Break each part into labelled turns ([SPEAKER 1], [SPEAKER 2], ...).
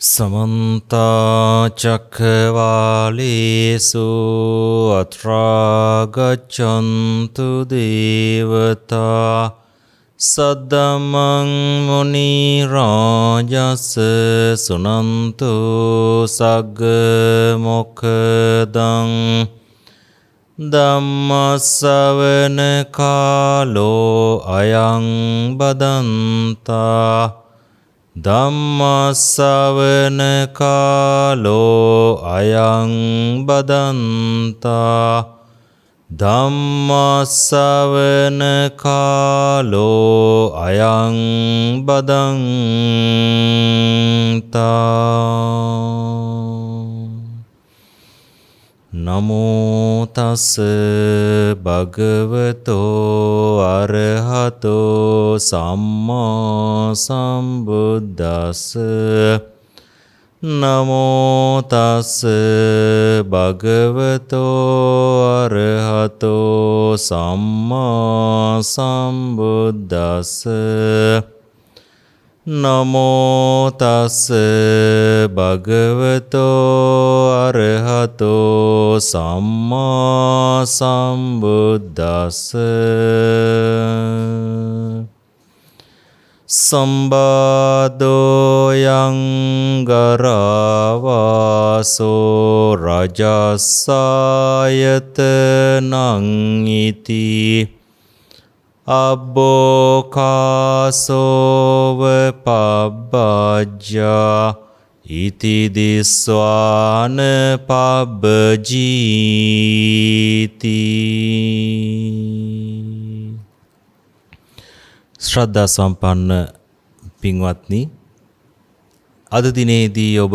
[SPEAKER 1] समन्ता चक्रवालेषु अत्रा गच्छन्तु देवता सद्धम्मं मुनिराजस्य शृण्वन्तु सग्गमोक्खदं ධම්මස්සවන අයං බදන්තා ධම්මස්සවන අයං බදන්තා ධම්මස්සවන අයං බදන්තා නමෝ තස් භගවතෝ අරහතෝ සම්මා සම්බුද්දස්ස නමෝ තස් භගවතෝ අරහතෝ සම්මා සම්බුද්දස්ස නමෝ තස් භගවතෝ අරහතෝ සම්මා සම්බුද්දස්ස සම්බාදෝ යං ගරවාසෝ රජස්සායතනං ඉති අබ්බෝකාසෝව පබ්බජ්ජා ඉති දිස්වාන පබ්බජීති. ශ්‍රද්ධා සම්පන්න පින්වත්නි, අද දිනේදී ඔබ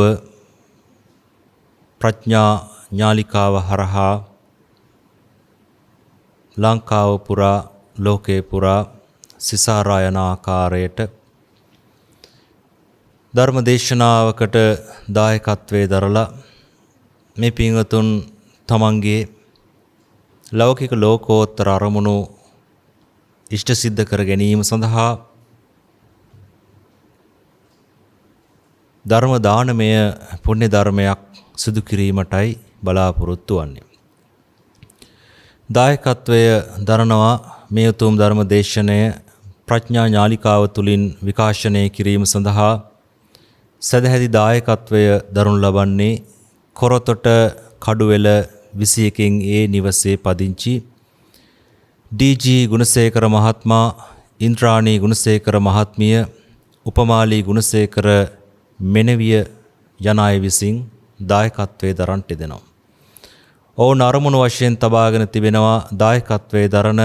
[SPEAKER 1] ප්‍රඥා ඥාලිකාව හරහා ලංකාව පුරා ලෝකේ පුරා සිසාරා යන ආකාරයට ධර්ම දේශනාවකට දායකත්වයේ දරලා මේ පින්වතුන් තමන්ගේ ලෞකික ලෝකෝත්තර අරමුණු ඉෂ්ට සිද්ධ කර ගැනීම සඳහා ධර්ම දානමය පුණ්‍ය ධර්මයක් සිදු කිරීමටයි බලාපොරොත්තු වන්නේ. දායකත්වය දරනවා මේ උතුම් ධර්ම දේශනය ප්‍රඥා ඥාලිකාව තුලින් විකාශනය කිරීම සඳහා සදැහැති දායකත්වය දරනු ලබන්නේ කොරතොට කඩුවෙල 21 නිවසේ පදිංචි ඩී.ජී. ගුණසේකර මහත්මයා, ඉන්ද්‍රාණී ගුණසේකර මහත්මිය, උපමාලී ගුණසේකර මෙනවිය යන අය විසින් දායකත්වයේ දරන්නට දෙනවා. ඔවුන් අරමුණු වශයෙන් තබාගෙන තිබෙනවා දායකත්වයේ දරන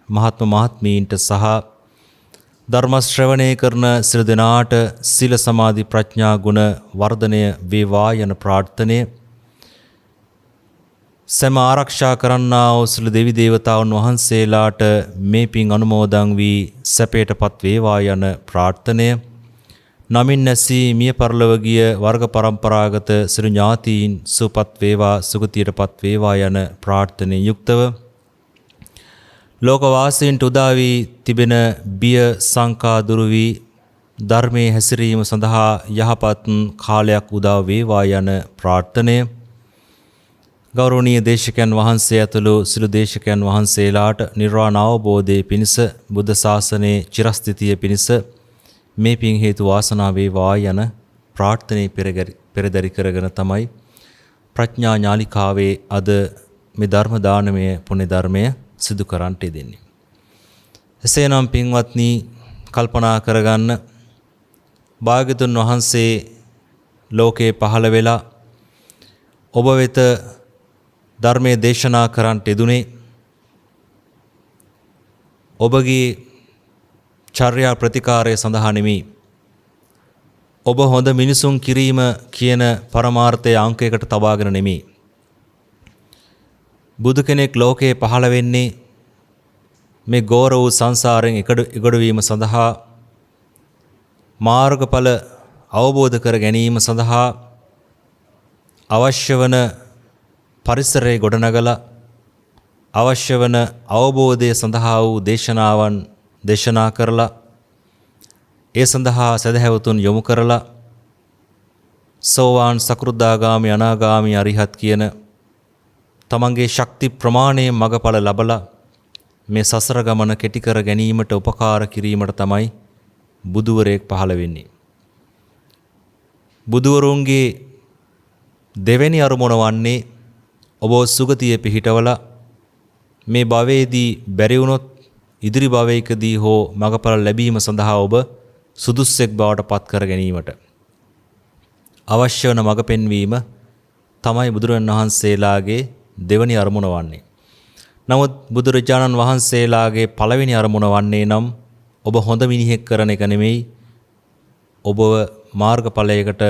[SPEAKER 1] මහත්ම මහත්මීන්ට සහ ධර්ම ශ්‍රවණය කරන සියලු දෙනාට සීල සමාධි ප්‍රඥා ගුණ වර්ධනය වේවා යන ප්‍රාර්ථනය සෑම ආරක්ෂා කරන්නා වූ සියලු දෙවි දේවතාවුන් වහන්සේලාට මේ පින් අනුමෝදන් වී සැපයටපත් වේවා යන ප්‍රාර්ථනය නමින් නැසී මිය පරලොව ගිය වර්ග පරම්පරාගත සියලු ඥාතීන් සුවපත් වේවා සුගතියටපත් වේවා යන ප්‍රාර්ථනයෙන් යුක්තව ලෝකවාසීන්ට උදා වී තිබෙන බිය සංකා දුරු වී ධර්මයේ හැසිරීම සඳහා යහපත් කාලයක් උදා වේවා යන ප්‍රාර්ථනය ගෞරවනීය දේශකයන් වහන්සේ ඇතුළු සියලු දේශකයන් වහන්සේලාට නිර්වාණ අවබෝධයේ පිණිස බුද්ධ ශාසනයේ චිරස්ථිතිය පිණිස මේ පින් හේතු වාසනා වේවා යන ප්‍රාර්ථනාවේ පෙරදරි කරගෙන තමයි ප්‍රඥා ඥාලිකාවේ අද මේ ධර්ම දානමය පුණ්‍ය ධර්මය සිදු කරන්නට දෙන්නේ. එසේනම් පින්වත්නි, කල්පනා කරගන්න භාග්‍යතුන් වහන්සේ ලෝකේ පහළ වෙලා ඔබ වෙත ධර්මයේ දේශනා කරන්නට යෙදුනේ ඔබගේ චර්යා ප්‍රතිකාරය සඳහා නෙමෙයි. ඔබ හොඳ මිනිසුන් කිරීම කියන පරමාර්ථයේ අංකයකට තබාගෙන නෙමෙයි. බුදු කෙනෙක් ලෝකේ පහළ වෙන්නේ මේ ගෝර වූ සංසාරයෙන් ඉගොඩ වීම සඳහා මාර්ගඵල අවබෝධ කර ගැනීම සඳහා අවශ්‍ය වන පරිසරයේ ගොඩනගලා අවශ්‍ය වන අවබෝධය සඳහා වූ දේශනාවන් දේශනා කරලා ඒ සඳහා සදහැවතුන් යොමු කරලා සෝවාන් සකෘදාගාමි අනාගාමි අරිහත් කියන තමන්ගේ ශක්ති ප්‍රමාණයෙන් මගඵල ලබලා මේ සසර ගමන කෙටි කර ගැනීමට උපකාර කිරීමට තමයි බුදුවරයෙක් පහළ වෙන්නේ. බුදුවරුන්ගේ දෙවෙනි අරමුණ වන්නේ ඔබ සුගතියේ පිහිටවලා මේ භවයේදී බැරි වුණොත් ඉදිරි භවයකදී හෝ මගඵල ලැබීම සඳහා ඔබ සුදුස්සෙක් බවට පත් කර ගැනීමට අවශ්‍ය වන මඟ පෙන්වීම තමයි බුදුරජාණන් වහන්සේලාගේ දෙවැනි අරමුණ වන්නේ. නමුත් බුදුරජාණන් වහන්සේලාගේ පළවෙනි අරමුණ වන්නේ නම් ඔබ හොඳ මිනිහෙක් කරන එක නෙමෙයි, ඔබව මාර්ගඵලයකට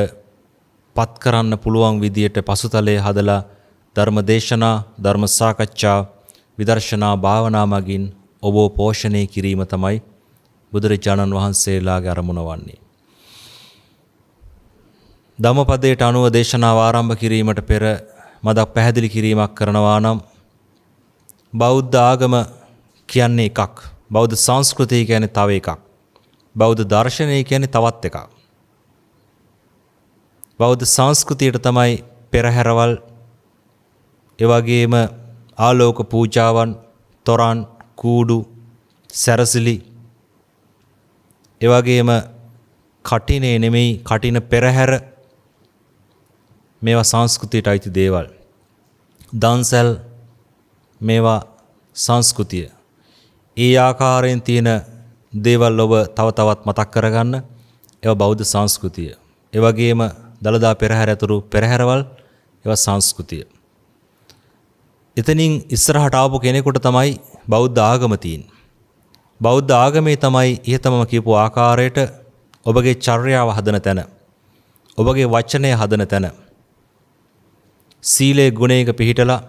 [SPEAKER 1] පත් කරන්න පුළුවන් විදියට පසුතලයේ හදලා ධර්ම දේශනා, ධර්ම සාකච්ඡා, විදර්ශනා භාවනා මගින් ඔබව පෝෂණය කිරීම තමයි බුදුරජාණන් වහන්සේලාගේ අරමුණ වන්නේ. ධම්මපදයට අනුව දේශනාව ආරම්භ කිරීමට පෙර මදක් පැහැදිලි කිරීමක් කරනවා නම් බෞද්ධ ආගම කියන්නේ එකක්, බෞද්ධ සංස්කෘතිය කියන්නේ තව එකක්, බෞද්ධ දර්ශනය කියන්නේ තවත් එකක්. බෞද්ධ සංස්කෘතියට තමයි පෙරහැරවල්, එවැගේම ආලෝක පූජාවන්, තොරන්, කූඩු, සැරසිලි, එවැගේම කටිනේ නෙමෙයි කටින පෙරහැර, මේවා සංස්කෘතියට අයිති දේවල්. දන්සැල් මේවා සංස්කෘතිය. ඒ ආකාරයෙන් තියෙන දේවල් ඔබ තව තවත් මතක් කරගන්න. ඒවා බෞද්ධ සංස්කෘතිය. ඒ වගේම දළදා පෙරහැර ඇතුළු පෙරහැරවල් ඒවා සංස්කෘතිය. එතනින් ඉස්සරහට ආපු කෙනෙකුට තමයි බෞද්ධ ආගම තියෙන්නේ. බෞද්ධ ආගමේ තමයි ඉහතම කියපු ආකාරයට ඔබගේ චර්යාව හදන තැන, ඔබගේ වචනය හදන තැන, සීලේ ගුණයක පිහිටලා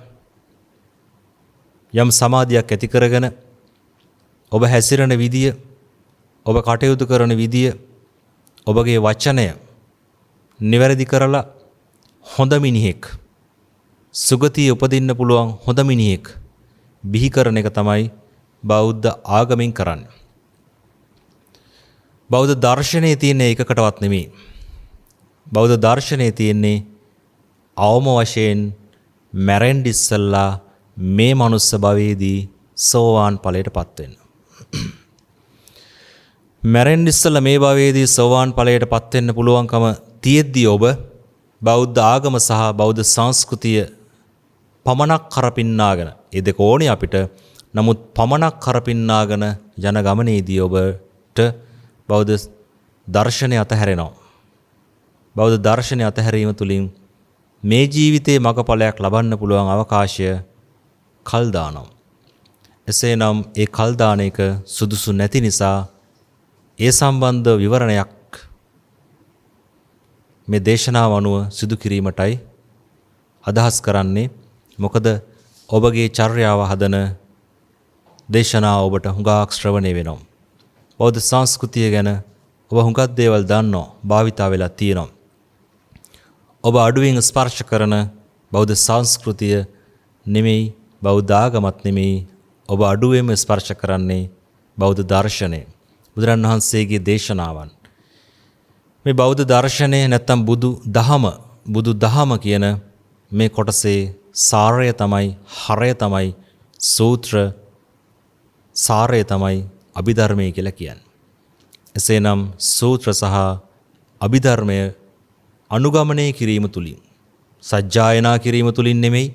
[SPEAKER 1] යම් සමාධියක් ඇති කරගෙන ඔබ හැසිරෙන විදිය, ඔබ කටයුතු කරන විදිය, ඔබගේ වචනය නිවැරදි කරලා හොඳ මිනිහෙක්, සුගතිය උපදින්න පුළුවන් හොඳ මිනිහෙක් බිහි කරන එක තමයි බෞද්ධ ආගමෙන් කරන්නේ. බෞද්ධ දර්ශනයේ තියෙන එකකටවත් නෙමෙයි. බෞද්ධ දර්ශනයේ තියෙන්නේ අවම වශයෙන් මැරෙන්න ඉස්සල්ලා මේ මනුස්ස භවයේදී සෝවාන් ඵලයටපත් වෙන්න. මැරෙන්න ඉස්සල්ලා මේ භවයේදී සෝවාන් ඵලයටපත් වෙන්න පුළුවන්කම තියෙද්දී ඔබ බෞද්ධ ආගම සහ බෞද්ධ සංස්කෘතිය පමණක් කරපින්නාගෙන, ඒ දෙක ඕනේ අපිට. නමුත් පමණක් කරපින්නාගෙන යන ගමනේදී ඔබට බෞද්ධ දර්ශනය අතහැරෙනවා. බෞද්ධ දර්ශනය අතහැරීම තුළින් මේ ජීවිතයේ මගඵලයක් ලබන්න පුළුවන් අවකාශය කල් දානවා. එසේනම් ඒ කල් දාන එක සුදුසු නැති නිසා ඒ සම්බන්ධ විවරණයක් මේ දේශනාව අනුව සිදු කිරීමටයි අදහස් කරන්නේ. මොකද ඔබගේ චර්යාව හදන දේශනාව ඔබට හුඟක් ශ්‍රවණය වෙනවා. බෞද්ධ සංස්කෘතිය ගැන ඔබ හුඟක් දේවල් දන්නවා, භාවිතා වෙලා තියෙනවා. ඔබ අඩුවෙන් ස්පර්ශ කරන බෞද්ධ සංස්කෘතිය නෙමෙයි, බෞද්ධ ආගමත් නෙමෙයි, ඔබ අඩුවෙන්ම ස්පර්ශ කරන්නේ බෞද්ධ දර්ශනය, බුදුරන් වහන්සේගේ දේශනාවන්. මේ බෞද්ධ දර්ශනය නැත්තම් බුදු දහම කියන මේ කොටසේ සාරය තමයි, හරය තමයි, සූත්‍ර සාරය තමයි අභිධර්මය කියලා කියන්නේ. එසේනම් සූත්‍ර සහ අභිධර්මය අනුගමනය කිරීම තුලින්, සජ්ජායනා කිරීම තුලින් නෙමෙයි,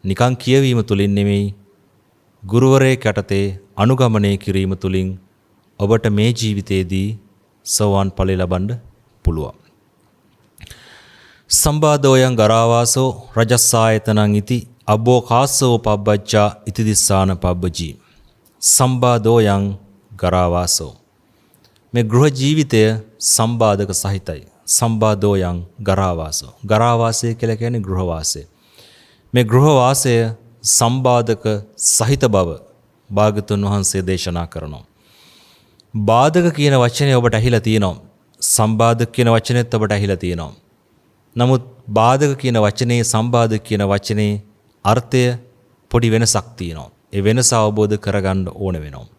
[SPEAKER 1] නිකං කියවීම තුලින් නෙමෙයි, ගුරුවරයෙක් යටතේ අනුගමනය කිරීම තුලින් ඔබට මේ ජීවිතයේදී සෝවාන් ඵලය ලබන්න පුළුවන්. සම්බාධෝයන් ගරාවාසෝ රජස්සායතනං ඉති අබ්බෝකාසෝ පබ්බජ්ජා ඉති දිස්සාන පබ්බජී. සම්බාධෝයන් ගරාවාසෝ, මේ ගෘහ ජීවිතය සම්බාධක සහිතයි. සම්බාධෝයන් ගරාවාසෝ, ගරාවාසය කියලා කියන්නේ ගෘහවාසය. මේ ගෘහවාසය සම්බාධක සහිත බව භාග්‍යතුන් වහන්සේ දේශනා කරනවා. බාධක කියන වචනේ ඔබට ඇහිලා තියෙනවා. සම්බාධක කියන වචනේත් ඔබට ඇහිලා තියෙනවා. නමුත් බාධක කියන වචනේ, සම්බාධක කියන වචනේ අර්ථය පොඩි වෙනසක් තියෙනවා. ඒ වෙනස අවබෝධ කරගන්න ඕන වෙනවා.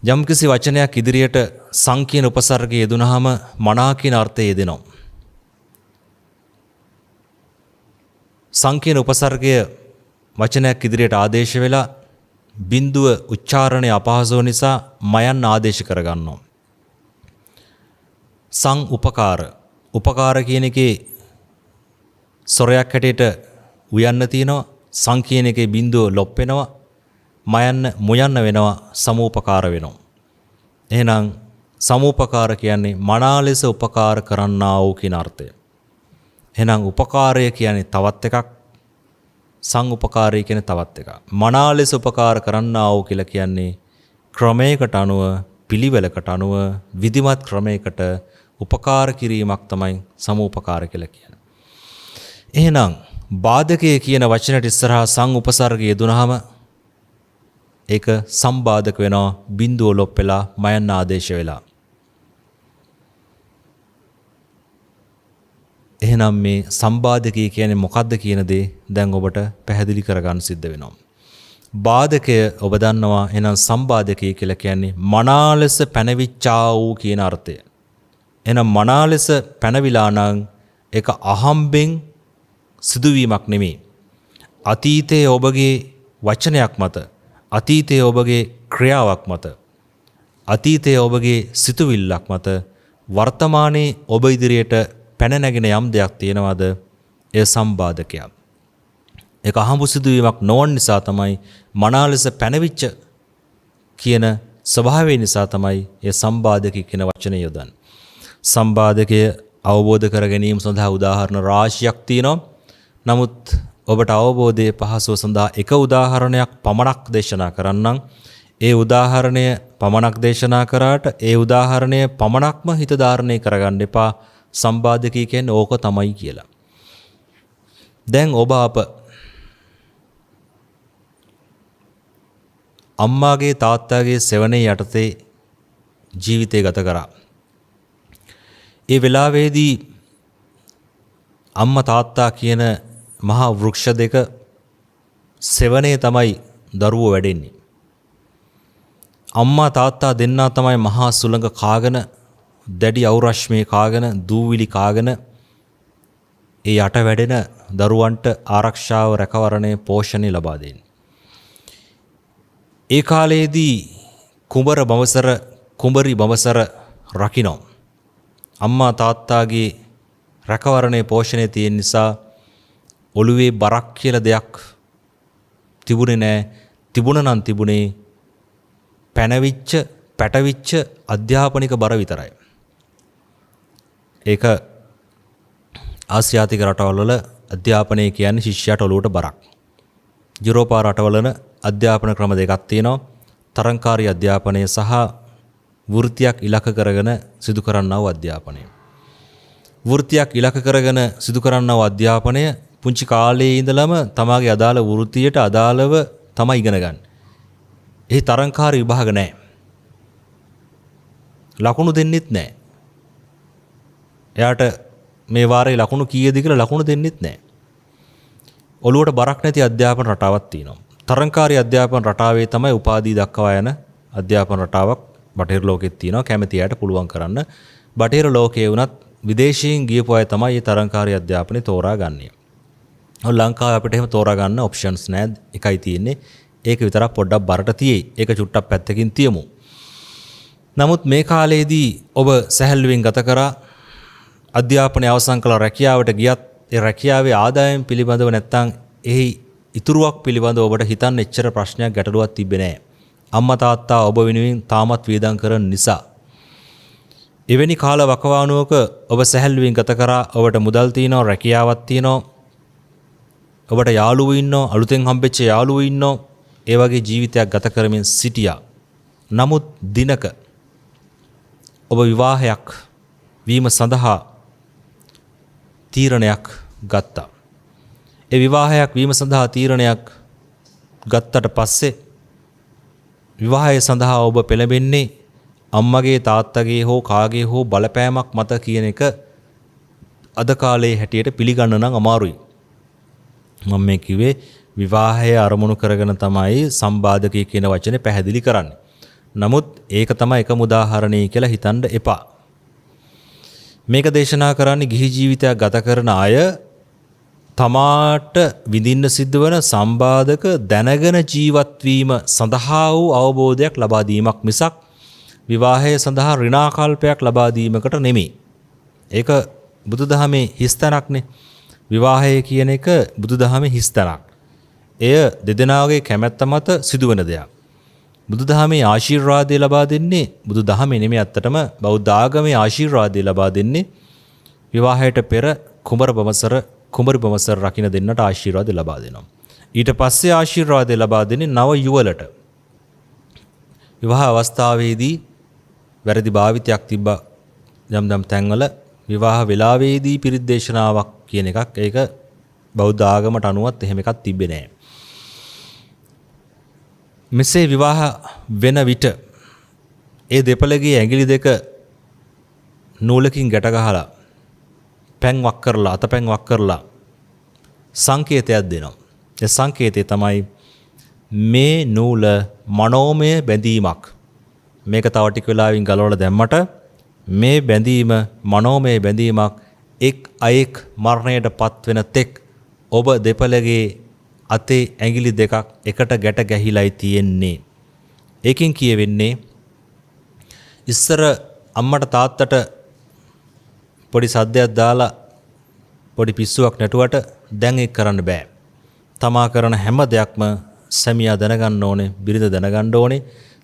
[SPEAKER 1] යම්කිසි වචනයක් ඉදිරියට සංකීර්ණ උපසර්ගය යෙදුනහම මනා කියන අර්ථය යෙදෙනවා. සංකීර්ණ උපසර්ගය වචනයක් ඉදිරියට ආදේශ වෙලා බිඳුව උච්චාරණය අපහසු නිසා මයන් ආදේශ කරගන්නවා. සං උපකාර උපකාර කියන එකේ සොරයක් හැටියට උයන්න තියෙනවා. සං කියන එකේ බිඳුව ලොප් වෙනවා. මයන්න මුයන්න වෙනවා. සමූපකාර වෙනවා. එහෙනම් සමූපකාර කියන්නේ මනා ලෙස උපකාර කරන්නා වූ කියන අර්ථය. එහෙනම් උපකාරය කියන්නේ තවත් එකක්. සංඋපකාරය කියන්නේ තවත් එකක්. මනා ලෙස උපකාර කරන්නා වූ කියලා කියන්නේ ක්‍රමයකට අනුව පිළිවෙලකට අනුව විධිමත් ක්‍රමයකට උපකාර කිරීමක් තමයි සමූපකාර කියලා කියන්නේ. එහෙනම් බාධකය කියන වචනට ඉස්සරහා සං උපසර්ගය යෙදුනහම ඒක සම්බාධක වෙනවා. බිඳුව ලොප් වෙලා මයන්න ආදේශ වෙලා. එහෙනම් මේ සම්බාධකය කියන්නේ මොකක්ද කියන දේ දැන් ඔබට පැහැදිලි කරගන්න සිද්ධ වෙනවා. බාධකය ඔබ දන්නවා. එහෙනම් සම්බාධකය කියලා කියන්නේ මනා ලෙස පැනවිච්චා වූ කියන අර්ථය. එහෙනම් මනා ලෙස පැනවිලා නම් ඒක අහම්බෙන් සිදුවීමක් නෙමෙයි. අතීතයේ ඔබගේ වචනයක් මත, අතීතයේ ඔබගේ ක්‍රියාවක් මත, අතීතයේ ඔබගේ සිතුවිල්ලක් මත වර්තමානයේ ඔබ ඉදිරියට පැන නැගෙන යම් දෙයක් තියෙනවද? එය සම්බාධකයක්. ඒක අහඹු සිදුවීමක් නොවන නිසා තමයි මනා ලෙස පැනවිච්ච කියන ස්වභාවය නිසා තමයි ඒ සම්බාධකී කියන වචනේ යොදන්නේ. සම්බාධකය අවබෝධ කර ගැනීම සඳහා උදාහරණ රාශියක් තියෙනවා. නමුත් ඔබට අවබෝධයේ පහසුව සඳහා එක උදාහරණයක් පමණක් දේශනා කරන්නම්. ඒ උදාහරණය පමණක් දේශනා කරාට ඒ උදාහරණය පමණක්ම හිත ධාරණය කරගන්න එපා. සම්බාධකී කියන්නේ ඕක තමයි කියලා. දැන් ඔබ අප අම්මාගේ තාත්තාගේ සෙවණේ යටතේ ජීවිතය ගත කරා. ඒ වෙලාවේදී අම්මා තාත්තා කියන මහා වෘක්ෂ දෙක සෙවණේ තමයි දරුවෝ වැඩෙන්නේ. අම්මා තාත්තා දෙන්නා තමයි මහා සුළඟ කාගෙන, දැඩි අවුරශ්මිය කාගෙන, දූවිලි කාගෙන ඒ යට වැඩෙන දරුවන්ට ආරක්ෂාව, රැකවරණය, පෝෂණය ලබා දෙන්නේ. ඒ කාලයේදී කුඹරි බඹසර රකින්න අම්මා තාත්තාගේ රැකවරණය, පෝෂණය තියෙන නිසා ඔළුවේ බරක් කියලා දෙයක් තිබුණේ නැහැ. තිබුණා නම් තිබුණේ පැටවිච්ච අධ්‍යාපනික බර විතරයි. ඒක ආසියාතික රටවල අධ්‍යාපනය කියන්නේ ශිෂ්‍යයාට ඔළුවට බරක්. යුරෝපා රටවල අධ්‍යාපන ක්‍රම දෙකක් තියෙනවා. තරංකාරී අධ්‍යාපනය සහ වෘත්තියක් ඉලක්ක කරගෙන සිදු කරන්නා වූ අධ්‍යාපනය. වෘත්තියක් ඉලක්ක කරගෙන සිදු කරන්නා වූ අධ්‍යාපනය පුංචි කාලයේ ඉඳලම තමාගේ අදාළ වෘත්තියට අදාළව තමයි ඉගෙන ගන්න. ඒ තරංකාරී විභාග නැහැ. ලකුණු දෙන්නෙත් නැහැ. එයාට මේ වාරේ ලකුණු කීයද කියලා ලකුණු දෙන්නෙත් නැහැ. ඔළුවට බරක් නැති අධ්‍යාපන රටාවක් තියෙනවා. තරංකාරී අධ්‍යාපන රටාවේ තමයි උපාධිය දක්වා යන අධ්‍යාපන රටාවක් බටහිර ලෝකෙත් තියෙනවා. කැමති අයට පුළුවන් කරන්න. බටහිර ලෝකයේ වුණත් විදේශීන් ගියපු අය තමයි මේ තරංකාරී අධ්‍යාපනය තෝරා ගන්නේ. ලංකාවේ අපිට එහෙම තෝරා ගන්න ඔප්ෂන්ස් නැහැ. එකයි තියෙන්නේ. ඒක විතරක් පොඩ්ඩක් බරට තියෙයි. ඒක චුට්ටක් පැත්තකින් තියමු. නමුත් මේ කාලේදී ඔබ සැහැල්ලුවෙන් ගත කරා අධ්‍යාපනය අවසන් කළ රැකියාවට ගියත් ඒ රැකියාවේ ආදායම් පිළිබඳව නැත්තම් එහි ඉතුරුවක් පිළිබඳව ඔබට හිතන්න එච්චර ප්‍රශ්නයක් ගැටලුවක් තිබෙන්නේ නැහැ. අම්මා තාත්තා ඔබ වෙනුවෙන් තාමත් වියදම් කරන නිසා. එවැනි කාල වකවානුවක ඔබ සැහැල්ලුවෙන් ගත කරා. ඔබට මුදල් තියෙනවා, රැකියාවක් තියෙනවා. ඔබට යාළුවෝ ඉන්නවා, අලුතෙන් හම්බෙච්ච යාළුවෝ ඉන්නවා. ඒ වගේ ජීවිතයක් ගත කරමින් සිටියා. නමුත් දිනක ඔබ විවාහයක් වීම සඳහා තීරණයක් ගත්තා. ඒ විවාහයක් වීම සඳහා තීරණයක් ගත්තට පස්සේ විවාහය සඳහා ඔබ පෙළඹෙන්නේ අම්මගේ තාත්තගේ හෝ කාගේ හෝ බලපෑමක් මත කියන එක අද කාලේ හැටියට පිළිගන්න නම් අමාරුයි. මම මේ කිව්වේ විවාහය අරමුණු කරගෙන තමයි සම්බාධකී කියන වචනේ පැහැදිලි කරන්නේ. නමුත් ඒක තමයි එකම උදාහරණය කියලා හිතන්න එපා. මේක දේශනා කරන්නේ ගිහි ජීවිතයක් ගත කරන අය තමාට විඳින්න සිද්ධ වන සම්බාධක දැනගෙන ජීවත් වීම සඳහා වූ අවබෝධයක් ලබා දීමක් මිසක් විවාහය සඳහා ඍණාකල්පයක් ලබා දීමකට නෙමෙයි. ඒක බුදුදහමේ හිස්තැනක්නේ. විවාහය කියන එක බුදුදහමේ හිස්තැනක්. එය දෙදෙනාගේ කැමැත්ත මත සිදුවන දෙයක්. බුදුදහමේ ආශිර්වාදය ලබා දෙන්නේ බුදුදහමේ නෙමෙයි, අත්තටම බෞද්ධ ආගමේ ආශිර්වාදය ලබා දෙන්නේ විවාහයට පෙර කුමරු බඹසර රකින්න දෙන්නට ආශිර්වාද ලබා දෙනවා. ඊට පස්සේ ආශිර්වාදය ලබා දෙන්නේ නව යුවලට. විවාහ අවස්ථාවේදී වැරදි භාවිතයක් තිබ්බා යම් තැන්වල විවාහ වෙලාවේදී පිරිත් දේශනාවක් කියන එකක්, ඒක බෞද්ධ ආගමට අනුවත් එහෙම එකක් තිබ්බේ නැහැ. මෙසේ විවාහ වෙන විට ඒ දෙපළගේ ඇඟිලි දෙක නූලකින් ගැට ගහලා පැන් වක් කරලා අතපැන් වක් කරලා සංකේතයක් දෙනවා. ඒ සංකේතය තමයි මේ නූල මනෝමය බැඳීමක්. මේක තව ටික වෙලාවකින් ගලවලා දැම්මට මේ බැඳීම මනෝමය බැඳීමක්. එක් අයෙක් මරණයට පත් වෙන තෙක් ඔබ දෙපළගේ අතේ ඇඟිලි දෙකක් එකට ගැට ගැහිලායි තියෙන්නේ. ඒකෙන් කියවෙන්නේ ඉස්සර අම්මට තාත්තට පොඩි සද්දයක් දාලා පොඩි පිස්සුවක් නැටුවට දැන් ඒක කරන්න බෑ. තමා කරන හැම දෙයක්ම සැමියා දැනගන්න ඕනේ, බිරිඳ දැනගන්න ඕනේ.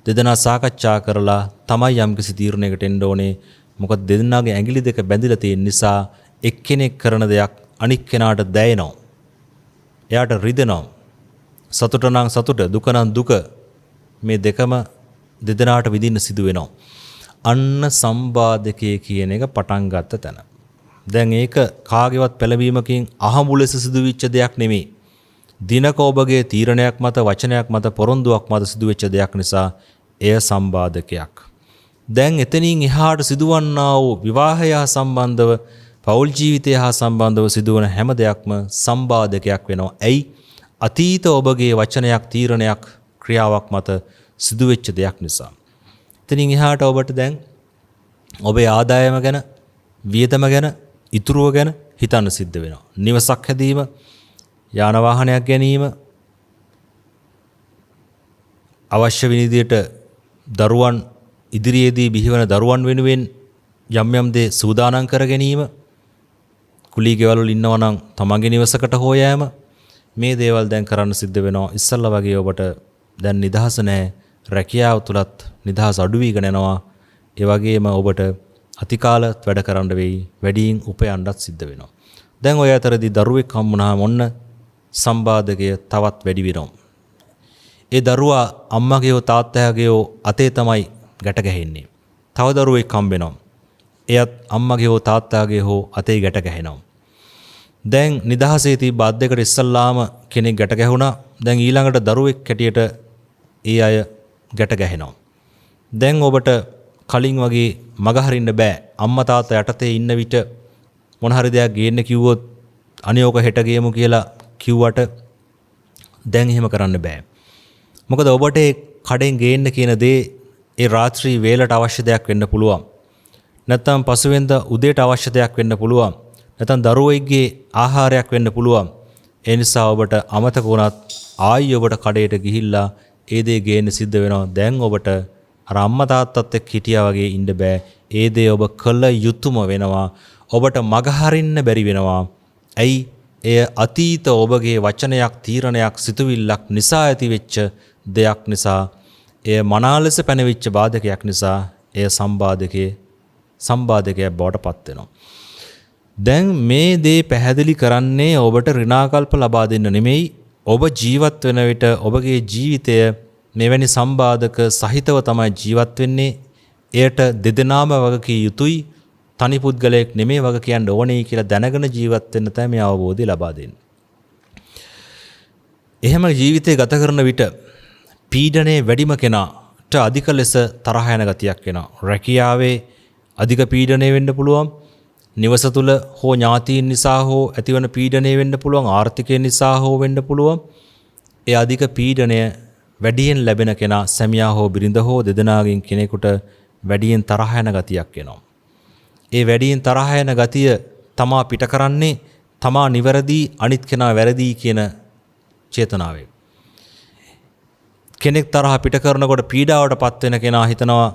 [SPEAKER 1] දෙදෙනා සාකච්ඡා කරලා තමයි යම්කිසි තීරණයකට එන්න ඕනේ. මොකද දෙදෙනාගේ ඇඟිලි දෙක බැඳිලා තියෙන නිසා එක්කෙනෙක් කරන දෙයක් අනික් කෙනාට දැනෙනවා. එයාට රිදෙනවා. සතුට නම් සතුට, දුක නම් දුක, මේ දෙකම දෙදෙනාට විඳින්න සිදු වෙනවා. අන්න සම්බාධකයේ කියන එක පටන් ගත්ත තැන. දැන් ඒක කාගේවත් පෙළඹීමකින් අහඹු ලෙස සිදුවෙච්ච දෙයක් නෙමෙයි. දිනක ඔබගේ තීරණයක් මත, වචනයක් මත, පොරොන්දුවක් මත සිදුවෙච්ච දෙයක් නිසා එය සම්බාධකයක්. දැන් එතනින් එහාට සිදුවන්නා වූ විවාහය හා සම්බන්ධව, පෞල් ජීවිතය හා සම්බන්ධව සිදුවන හැම දෙයක්ම සම්බාධකයක් වෙනවා. ඇයි? අතීත ඔබගේ වචනයක්, තීරණයක්, ක්‍රියාවක් මත සිදුවෙච්ච දෙයක් නිසා. එතනින් එහාට ඔබට දැන් ඔබේ ආදායම ගැන, වියදම ගැන, ඉතුරුව ගැන හිතන්න සිද්ධ වෙනවා. නිවසක් හැදීම, යාන වාහනයක් ගැනීම, අවශ්‍ය විදිහට දරුවන් ඉදිරියේදී බිහිවන දරුවන් වෙනුවෙන් යම් යම් දේ සූදානම් කර ගැනීම, කුලී ගෙවල් වල ඉන්නවා නම් තමන්ගේ නිවසකට හෝ යෑම, මේ දේවල් දැන් කරන්න සිද්ධ වෙනවා. ඉස්සල්ලා වගේ ඔබට දැන් නිදහස නැහැ. රැකියාව තුලත් නිදහස අඩු වීගෙන යනවා. ඒ වගේම ඔබට අතිකාලත් වැඩ කරන්න වෙයි, වැඩියෙන් උපයන්නත් සිද්ධ වෙනවා. දැන් ඔය අතරදී දරුවෙක් හම්බුනහම ඔන්න සම්බාධකය තවත් වැඩි වෙනවා. ඒ දරුවා අම්මගේව තාත්තගේව අතේ තමයි ගැට ගැහෙන්නේ. තව දරුවෙක් හම්බෙනවා. එයත් අම්මගේව තාත්තගේ හෝ අතේ ගැට ගැහෙනවා. දැන් නිදහසේ තිබ්බ අත් දෙකට ඉස්සල්ලාම කෙනෙක් ගැට ගැහුණා. දැන් ඊළඟට දරුවෙක් හැටියට ඒ අය ගැට ගැහෙනවා. දැන් ඔබට කලින් වගේ මග හරින්න බෑ. අම්මා තාත්තා යටතේ ඉන්න විට මොන හරි දෙයක් ගේන්න කිව්වොත් අනියෝක හෙට ගේමු කියලා කිව්වට දැන් එහෙම කරන්න බෑ. මොකද ඔබට ඒ කඩෙන් ගේන්න කියන දේ ඒ රාත්‍රී වේලට අවශ්‍ය දෙයක් වෙන්න පුළුවන්. නැත්නම් පසුවෙන්ද උදේට අවශ්‍ය දෙයක් වෙන්න පුළුවන්. නැත්නම් දරුවෙක්ගේ ආහාරයක් වෙන්න පුළුවන්. ඒ නිසා ඔබට අමතක වුණත් ආයි ඔබට කඩේට ගිහිල්ලා ඒ දේ ගේන්න සිද්ධ වෙනවා. දැන් ඔබට අර අම්මා තාත්තත් එක්ක හිටියා වගේ ඉන්න බෑ. ඒ දේ ඔබ කළ යුතුම වෙනවා. ඔබට මග හරින්න බැරි වෙනවා. ඇයි? එය අතීත ඔබගේ වචනයක්, තීරණයක්, සිතුවිල්ලක් නිසා ඇතිවෙච්ච දෙයක් නිසා, එය මනා ලෙස පැනවිච්ච බාධකයක් නිසා එය සම්බාධකයක් බවට පත් වෙනවා. දැන් මේ දේ පැහැදිලි කරන්නේ ඔබට ඍණාකල්ප ලබා දෙන්න නෙමෙයි. ඔබ ජීවත් වෙන විට ඔබගේ ජීවිතය මෙවැනි සම්බාධක සහිතව තමයි ජීවත් වෙන්නේ. එයට දෙදෙනාම වග කිය යුතුයි. තනි පුද්ගලයෙක් නෙමෙයි වග කියන්න ඕනේ කියලා දැනගෙන ජීවත් වෙන්න තමයි මේ අවබෝධය ලබා දෙන්නේ. එහෙම ජීවිතය ගත කරන විට පීඩනයේ වැඩිම කෙනාට අධික ලෙස තරහ යන ගතියක් එනවා. රැකියාවේ අධික පීඩනය වෙන්න පුළුවන්. නිවස තුල හෝ ඥාතීන් නිසා හෝ ඇතිවන පීඩනය වෙන්න පුළුවන්. ආර්ථිකය නිසා හෝ වෙන්න පුළුවන්. ඒ අධික පීඩනය වැඩියෙන් ලැබෙන කෙනා සැමියා හෝ බිරිඳ හෝ දෙදෙනාගෙන් කෙනෙකුට වැඩියෙන් තරහ යන ගතියක් එනවා. ඒ වැඩියෙන් තරහ යන ගතිය තමා පිට කරන්නේ තමා නිවැරදි අනිත් කෙනා වැරදි කියන චේතනාවෙන්. කෙනෙක් තරහ පිට කරනකොට පීඩාවට පත් වෙන කෙනා හිතනවා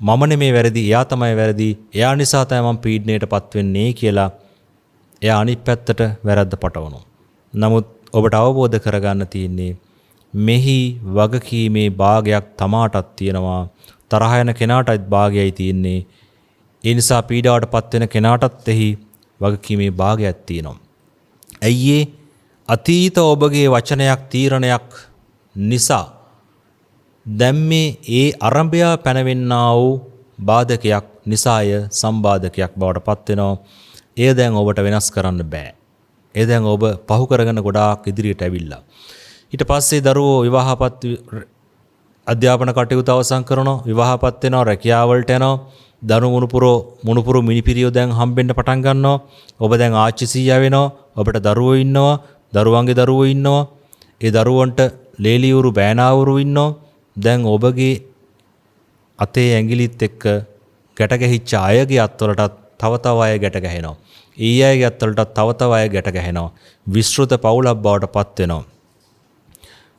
[SPEAKER 1] මම නෙමේ වැරදි, එයා තමයි වැරදි, එයා නිසා තමයි මම පීඩණයට පත් වෙන්නේ කියලා එයා අනිත් පැත්තට වැරද්ද පටවනවා. නමුත් ඔබට අවබෝධ කරගන්න තියෙන්නේ මෙහි වගකීමේ භාගයක් තමාටත් තියෙනවා, තරහ යන කෙනාටත් භාගයයි තියෙන්නේ. ඒ නිසා පීඩාවට පත් වෙන කෙනාටත් එහි වගකීමේ භාගයක් තියෙනවා. ඇයි ඒ අතීත ඔබගේ වචනයක් තීරණයක් නිසා දැන් මේ ඒ අරඹය පැනවෙන්නා වූ බාධකයක් නිසාය සම්බාධකයක් බවට පත් වෙනවා. එය දැන් ඔබට වෙනස් කරන්න බෑ. ඒ දැන් ඔබ පහු කරගෙන ගොඩාක් ඉදිරියට ඇවිල්ලා. ඊට පස්සේ දරුවෝ විවාහපත් අධ්‍යාපන කටයුතු අවසන් කරනවා, විවාහපත් වෙනවා, රැකියාවලට යනවා. දරු මුණුපුරු මිනිපිරියෝ දැන් හම්බෙන්න පටන් ගන්නවා. ඔබ දැන් ආච්චි සීයා වෙනවා. ඔබට දරුවෝ ඉන්නවා, දරුවන්ගේ දරුවෝ ඉන්නවා. ඒ දරුවන්ට ලේලියුරු බෑනාවුරු ඉන්නවා. දැන් ඔබගේ අතේ ඇඟිලිත් එක්ක ගැට ගැහිච්ච අයගේ අත්වලටත් තව තව අය ගැට ගැහෙනවා. ඊ අයගේ අත්වලටත් තව තව අය ගැට ගැහෙනවා. විශ්ෘත පවුලක් බවට පත් වෙනවා.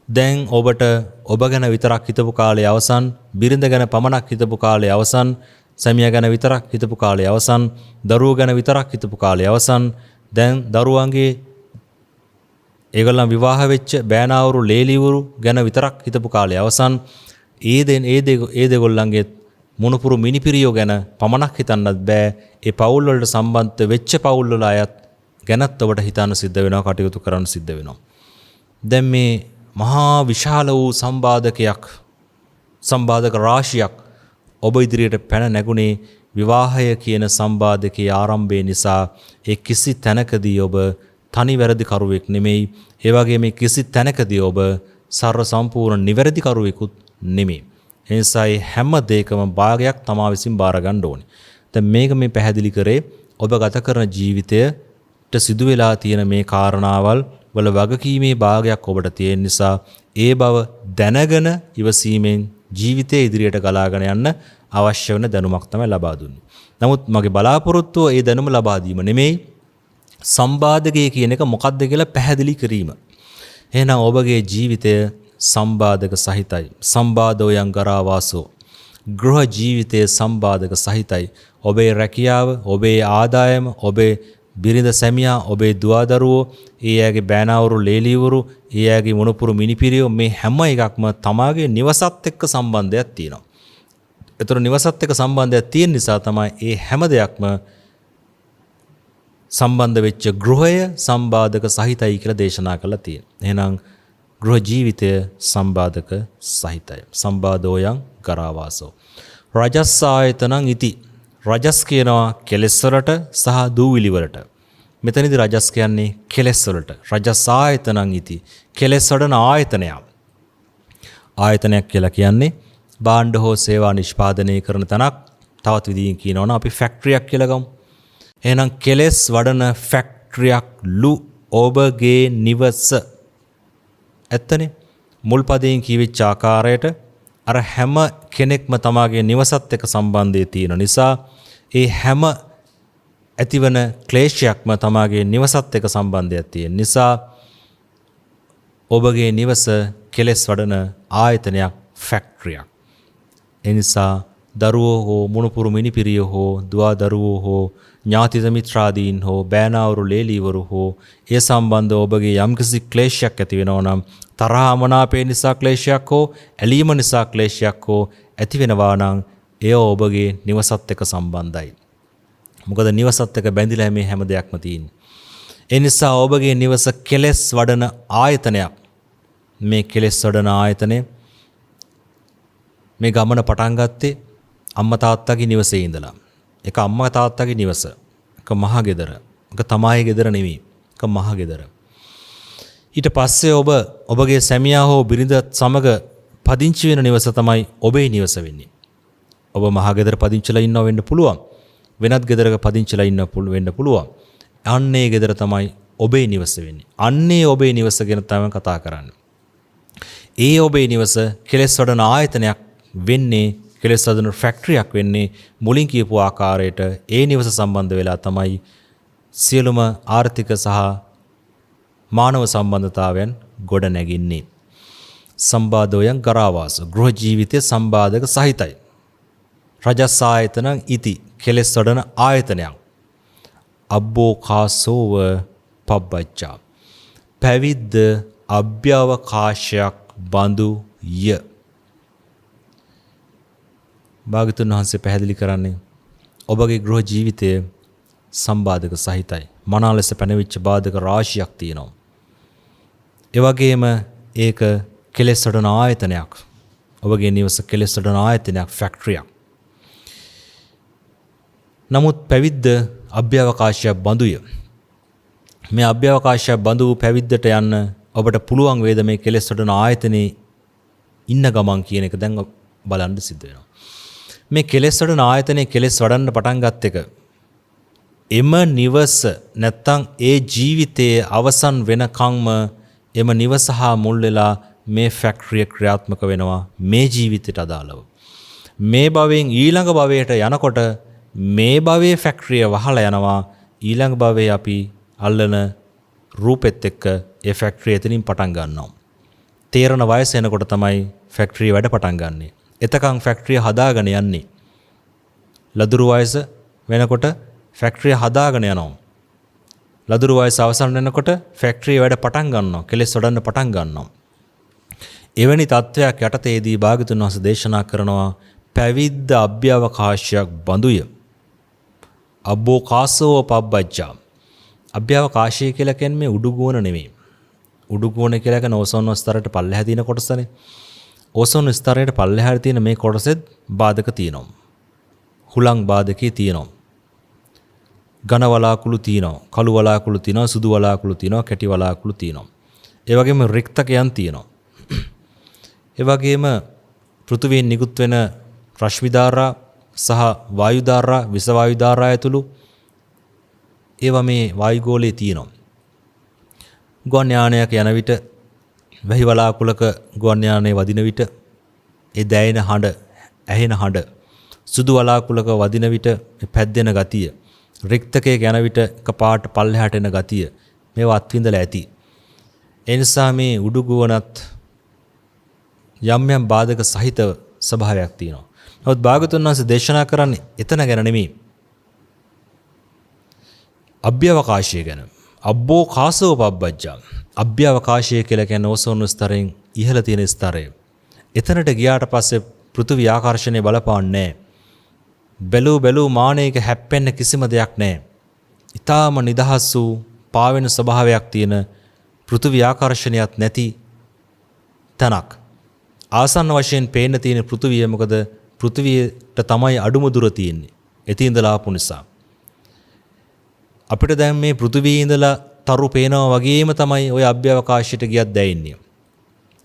[SPEAKER 1] දැන් ඔබට ඔබ ගැන විතරක් හිතපු කාලය අවසන්, බිරිඳ ගැන පමණක් හිතපු කාලය අවසන්, සැමියා ගැන විතරක් හිතපු කාලය අවසන්, දරුවෝ ගැන විතරක් හිතපු කාලය අවසන්. දැන් දරුවන්ගේ ඒගොල්ලන් විවාහ වෙච්ච බෑනාවරු ලේලිවරු ගැන විතරක් හිතපු කාලය අවසන්. ඒ දෙගොල්ලන්ගේ මුණුපුරු මිනිපිරියෝ ගැන පමණක් හිතන්නත් බෑ. ඒ පවුල් වලට සම්බන්ධ වෙච්ච පවුල් වල අයත් ගැනත් ඔබට හිතන්න සිද්ධ වෙනවා, කටයුතු කරන්න සිද්ධ වෙනවා. දැන් මේ මහා විශාල වූ සම්බාධක රාශියක් ඔබ ඉදිරියට පැන නැගුණේ විවාහය කියන සම්බාධකයේ ආරම්භය නිසා. ඒ කිසි තැනකදී ඔබ තනි වැරදි කරුවෙක් නෙමෙයි. ඒ වගේ මේ කිසි තැනකදී ඔබ සර්ව සම්පූර්ණ නිවැරදි කරුවෙකුත් නෙමෙයි. ඒ නිසා හැම දෙයකම භාගයක් තමා විසින් බාර ගන්න ඕනේ. දැන් මේක මේ පැහැදිලි කරේ ඔබ ගත කරන ජීවිතයට සිදු වෙලා තියෙන මේ කාරණාවල් වල වගකීමේ භාගයක් ඔබට තියෙන නිසා ඒ බව දැනගෙන ඉවසීමෙන් ජීවිතය ඉදිරියට ගලාගෙන යන්න අවශ්‍ය වෙන දැනුමක් තමයි ලබා දුන්නේ. නමුත් මගේ බලාපොරොත්තුව ඒ දැනුම ලබා දීම නෙමෙයි, සම්බාධකය කියන එක මොකක්ද කියලා පැහැදිලි කිරීම. එහෙනම් ඔබගේ ජීවිතය සම්බාධක සහිතයි. සම්බාධෝයන් ගරාවාසෝ. ගෘහ ජීවිතය සම්බාධක සහිතයි. ඔබේ රැකියාව, ඔබේ ආදායම, ඔබේ බිරිඳ සැමියා, ඔබේ දුවදරුවෝ, ඒ අයගේ බෑනාවරු ලේලිවරු, ඒ අයගේ මුණුපුරු මිනිපිරියෝ, මේ හැම එකක්ම තමාගේ නිවසත් එක්ක සම්බන්ධයක් තියෙනවා. ඒතර නිවසත් එක්ක සම්බන්ධයක් තියෙන නිසා තමයි මේ හැම දෙයක්ම සම්බන්ධ වෙච්ච ගෘහය සම්බාධක සහිතයි කියලා දේශනා කරලා තියෙනවා. එහෙනම් ගෘහ ජීවිතය සම්බාධක සහිතයි. සම්බාධෝයන් ගරාවාසෝ. රජස් ආයතනං ඉති. රජස් කියනවා කෙලෙස් වලට සහ දූවිලි වලට. මෙතනදී රජස් කියන්නේ කෙලෙස් වලට. රජස් ආයතනං ඉති. කෙලෙස් වඩන ආයතනයක්. ආයතනයක් කියලා කියන්නේ භාණ්ඩ හෝ සේවා නිෂ්පාදනය කරන තැනක්. තවත් විදිහකින් කියනවා නම් අපි ෆැක්ටරියක් කියලා ගමු. එහෙනම් කෙලෙස් වඩන ෆැක්ටරියක් ලු ඔබගේ නිවස. ඇත්තනේ මුල් පදයෙන් කියවිච්ච ආකාරයට අර හැම කෙනෙක්ම තමාගේ නිවසත් එක්ක සම්බන්ධය තියෙන නිසා ඒ හැම ඇතිවන ක්ලේශයක්ම තමාගේ නිවසත් එක්ක සම්බන්ධයක් තියෙන නිසා ඔබගේ නිවස කෙලෙස් වඩන ආයතනයක්, ෆැක්ටරියක්. ඒ නිසා දරුවෝ හෝ මුණුපුරු මිනිපිරියෝ හෝ දුවදරුවෝ හෝ ඥාතිද මිත්‍රාදීන් හෝ බෑනාවරු ලේලිවරු හෝ ඒ සම්බන්ධව ඔබගේ යම්කිසි ක්ලේශයක් ඇති වෙනවා නම්, තරහ මනාපේ නිසා ක්ලේශයක් හෝ ඇලීම නිසා ක්ලේශයක් හෝ ඇති වෙනවා නම් එය ඔබගේ නිවසත් එක්ක සම්බන්ධයි. මොකද නිවසත් එක්ක බැඳිලා මේ හැම දෙයක්ම තියෙන්නේ. ඒ නිසා ඔබගේ නිවස කෙලෙස් වඩන ආයතනයක්. මේ කෙලෙස් වඩන ආයතනය මේ ගමන පටන් ගත්තේ අම්මා තාත්තගේ නිවසේ ඉඳලා. එක අම්මා තාත්තගේ නිවස. එක මහ ගෙදර. එක තමයි ගෙදර නෙමෙයි. එක මහ ගෙදර. ඊට පස්සේ ඔබගේ සැමියා හෝ බිරිඳ සමග පදිංචි වෙන නිවස තමයි ඔබේ නිවස වෙන්නේ. ඔබ මහ ගෙදර පදිංචිලා ඉන්නව වෙන්න පුළුවන්. වෙනත් ගෙදරක පදිංචිලා ඉන්න වෙන්න පුළුවන්. අන්නේ ගෙදර තමයි ඔබේ නිවස වෙන්නේ. අන්නේ ඔබේ නිවස ගැන තමයි කතා කරන්නේ. ඒ ඔබේ නිවස කෙලෙස් වඩන ආයතනයක් වෙන්නේ, කෙලෙස් වඩන ෆැක්ටරියක් වෙන්නේ මුලින් කියපු ආකාරයට ඒ නිවස සම්බන්ධ වෙලා තමයි සියලුම ආර්ථික සහ මානව සම්බන්ධතාවයන් ගොඩ නැගින්නේ. සම්බාධෝයන් ගරාවාස ගෘහ ජීවිතය සම්බාධක සහිතයි. රජස් ආයතන ඉති කෙලෙස් වඩන ආයතනයක්. අබ්බෝකාසෝව පබ්බච්චා. පැවිද්ද අභ්‍යවකාශයක් බඳු ය. භාග්‍යවතුන් වහන්සේ පැහැදිලි කරන්නේ ඔබගේ ගෘහ ජීවිතය සම්බාධක සහිතයි. මනා ලෙස පැනවිච්ච බාධක රාශියක් තියෙනවා. ඒ වගේම ඒක කෙලෙස් වඩන ආයතනයක්. ඔබගේ නිවස කෙලෙස් වඩන ආයතනයක්, ෆැක්ටරියක්. නමුත් පැවිද්ද අභ්‍යවකාශයක් බඳුය. මේ අභ්‍යවකාශයක් බඳු වූ පැවිද්දට යන්න ඔබට පුළුවන් වේද මේ කෙලෙස් වඩන ආයතනයේ ඉන්න ගමන් කියන එක දැන් බලන්න සිද්ධ වෙනවා. මේ කෙලෙස් වඩන ආයතනයේ කෙලෙස් වඩන්න පටන් ගත් එක එම නිවස නැත්තම් ඒ ජීවිතයේ අවසන් වෙනකම්ම එම නිවස හා මුල් වෙලා මේ ෆැක්ටරිය ක්‍රියාත්මක වෙනවා මේ ජීවිතයට අදාළව. මේ භවයෙන් ඊළඟ භවයට යනකොට මේ භවයේ ෆැක්ටරිය වහලා යනවා. ඊළඟ භවයේ අපි අල්ලන රූපෙත් එක්ක ඒ ෆැක්ටරිය එතනින් පටන් ගන්නවා. තේරණ වයස එනකොට තමයි ෆැක්ටරිය වැඩ පටන් ගන්නෙ. එතකන් ෆැක්ටරිය හදාගෙන යන්නේ. ලදරු වයස වෙනකොට ෆැක්ටරිය හදාගෙන යනවා. ලදරු වයස අවසන් වෙනකොට ෆැක්ටරිය වැඩ පටන් ගන්නවා. කෙලෙස් වඩන්න පටන් ගන්නවා. එවැනි තත්වයක් යටතේදී භාග්‍යවතුන් වහන්සේ දේශනා කරනවා පැවිද්ද අභ්‍යවකාශයක් බඳුය. අබ්බෝකාසෝ පබ්බජ්ජා. අභ්‍යවකාශය කියලා කියන්නේ මේ උඩුගුවන නෙමෙයි. උඩුගුවන කියලා කියන ඕසෝන ස්තරයට පල්ලෙහා තියෙන කොටසනේ. ඕසෝන ස්තරයට පල්ලෙහා තියෙන මේ කොටසෙත් බාධක තියෙනවා. හුලං බාධකේ තියෙනවා. ඝන වලාකුළු තියෙනවා. කළු වලාකුළු තියෙනවා. සුදු වලාකුළු තියෙනවා. කැටි වලාකුළු තියෙනවා. ඒ වගේම රික්තකයන් තියෙනවා. ඒ වගේම පෘථුවියෙන් නිකුත් වෙන රශ්මි ධාරා සහ වායු ධාරා, විස වායු ධාරා ඇතුළු ඒවා මේ වායුගෝලයේ තියෙනවා. ගුවන් යානයක යන විට වැහි වලාකුළක ගුවන් යානයේ වදින විට ඒ දැයෙන හඬ, ඇහෙන හඬ, සුදු වලාකුළක වදින විට පැද්දෙන ගතිය, රික්තකයක යන විට කපාට පල්ලෙහාට එන ගතිය මේවා අත්විඳලා ඇති. ඒ නිසා මේ උඩුගුවනත් යම් යම් බාධක සහිත ස්වභාවයක් තියෙනවා. නමුත් භාග්‍යවතුන් වහන්සේ දේශනා කරන්නේ එතන ගැන නෙමෙයි. අභ්‍යවකාශය ගැන. අබ්බෝ කාසෝ පබ්බජ්ජා. අභ්‍යවකාශය කියලා කියන්නේ ඕසෝන ස්තරයෙන් ඉහළ තියෙන ස්තරය. එතනට ගියාට පස්සේ පෘථිවි ආකර්ෂණය බලපාන්නේ නැහැ. බැලූ මානයක හැප්පෙන්න කිසිම දෙයක් නැහැ. ඊටාම නිදහස් වූ පාවෙන ස්වභාවයක් තියෙන පෘථිවි ආකර්ෂණයක් නැති තනක්. ආසන්න වශයෙන් පේන්න තියෙන පෘථිවිය මොකද පෘථිවියට තමයි අඩුම දුර තියෙන්නේ. එතන ඉඳලා ආපු නිසා. අපිට දැන් මේ පෘථිවියේ ඉඳලා තරු පේනවා වගේම තමයි ওই අභ්‍යවකාශයට ගියත් දැනෙන්නේ.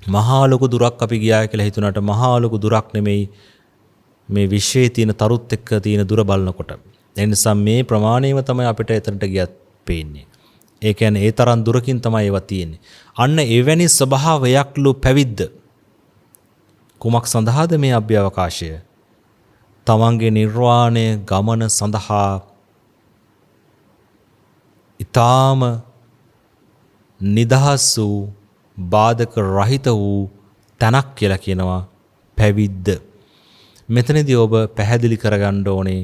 [SPEAKER 1] මහා ලොකු දුරක් අපි ගියා කියලා හිතුණාට මහා ලොකු දුරක් නෙමෙයි මේ විශ්වයේ තියෙන තරුත් එක්ක තියෙන දුර බලනකොට. ඒ නිසා මේ ප්‍රමාණයම තමයි අපිට එතනට ගියත් පේන්නේ. ඒ කියන්නේ ඒ තරම් දුරකින් තමයි ඒවා තියෙන්නේ. අන්න එවැනි ස්වභාවයක්ලු පැවිද්ද. කුමක් සඳහාද මේ අභ්‍යවකාශය? තමන්ගේ නිර්වාණය ගමන සඳහා ඊටාම නිදහස් වූ බාධක රහිත වූ තනක් කියලා කියනවා පැවිද්ද. මෙතනදී ඔබ පැහැදිලි කරගන්න ඕනේ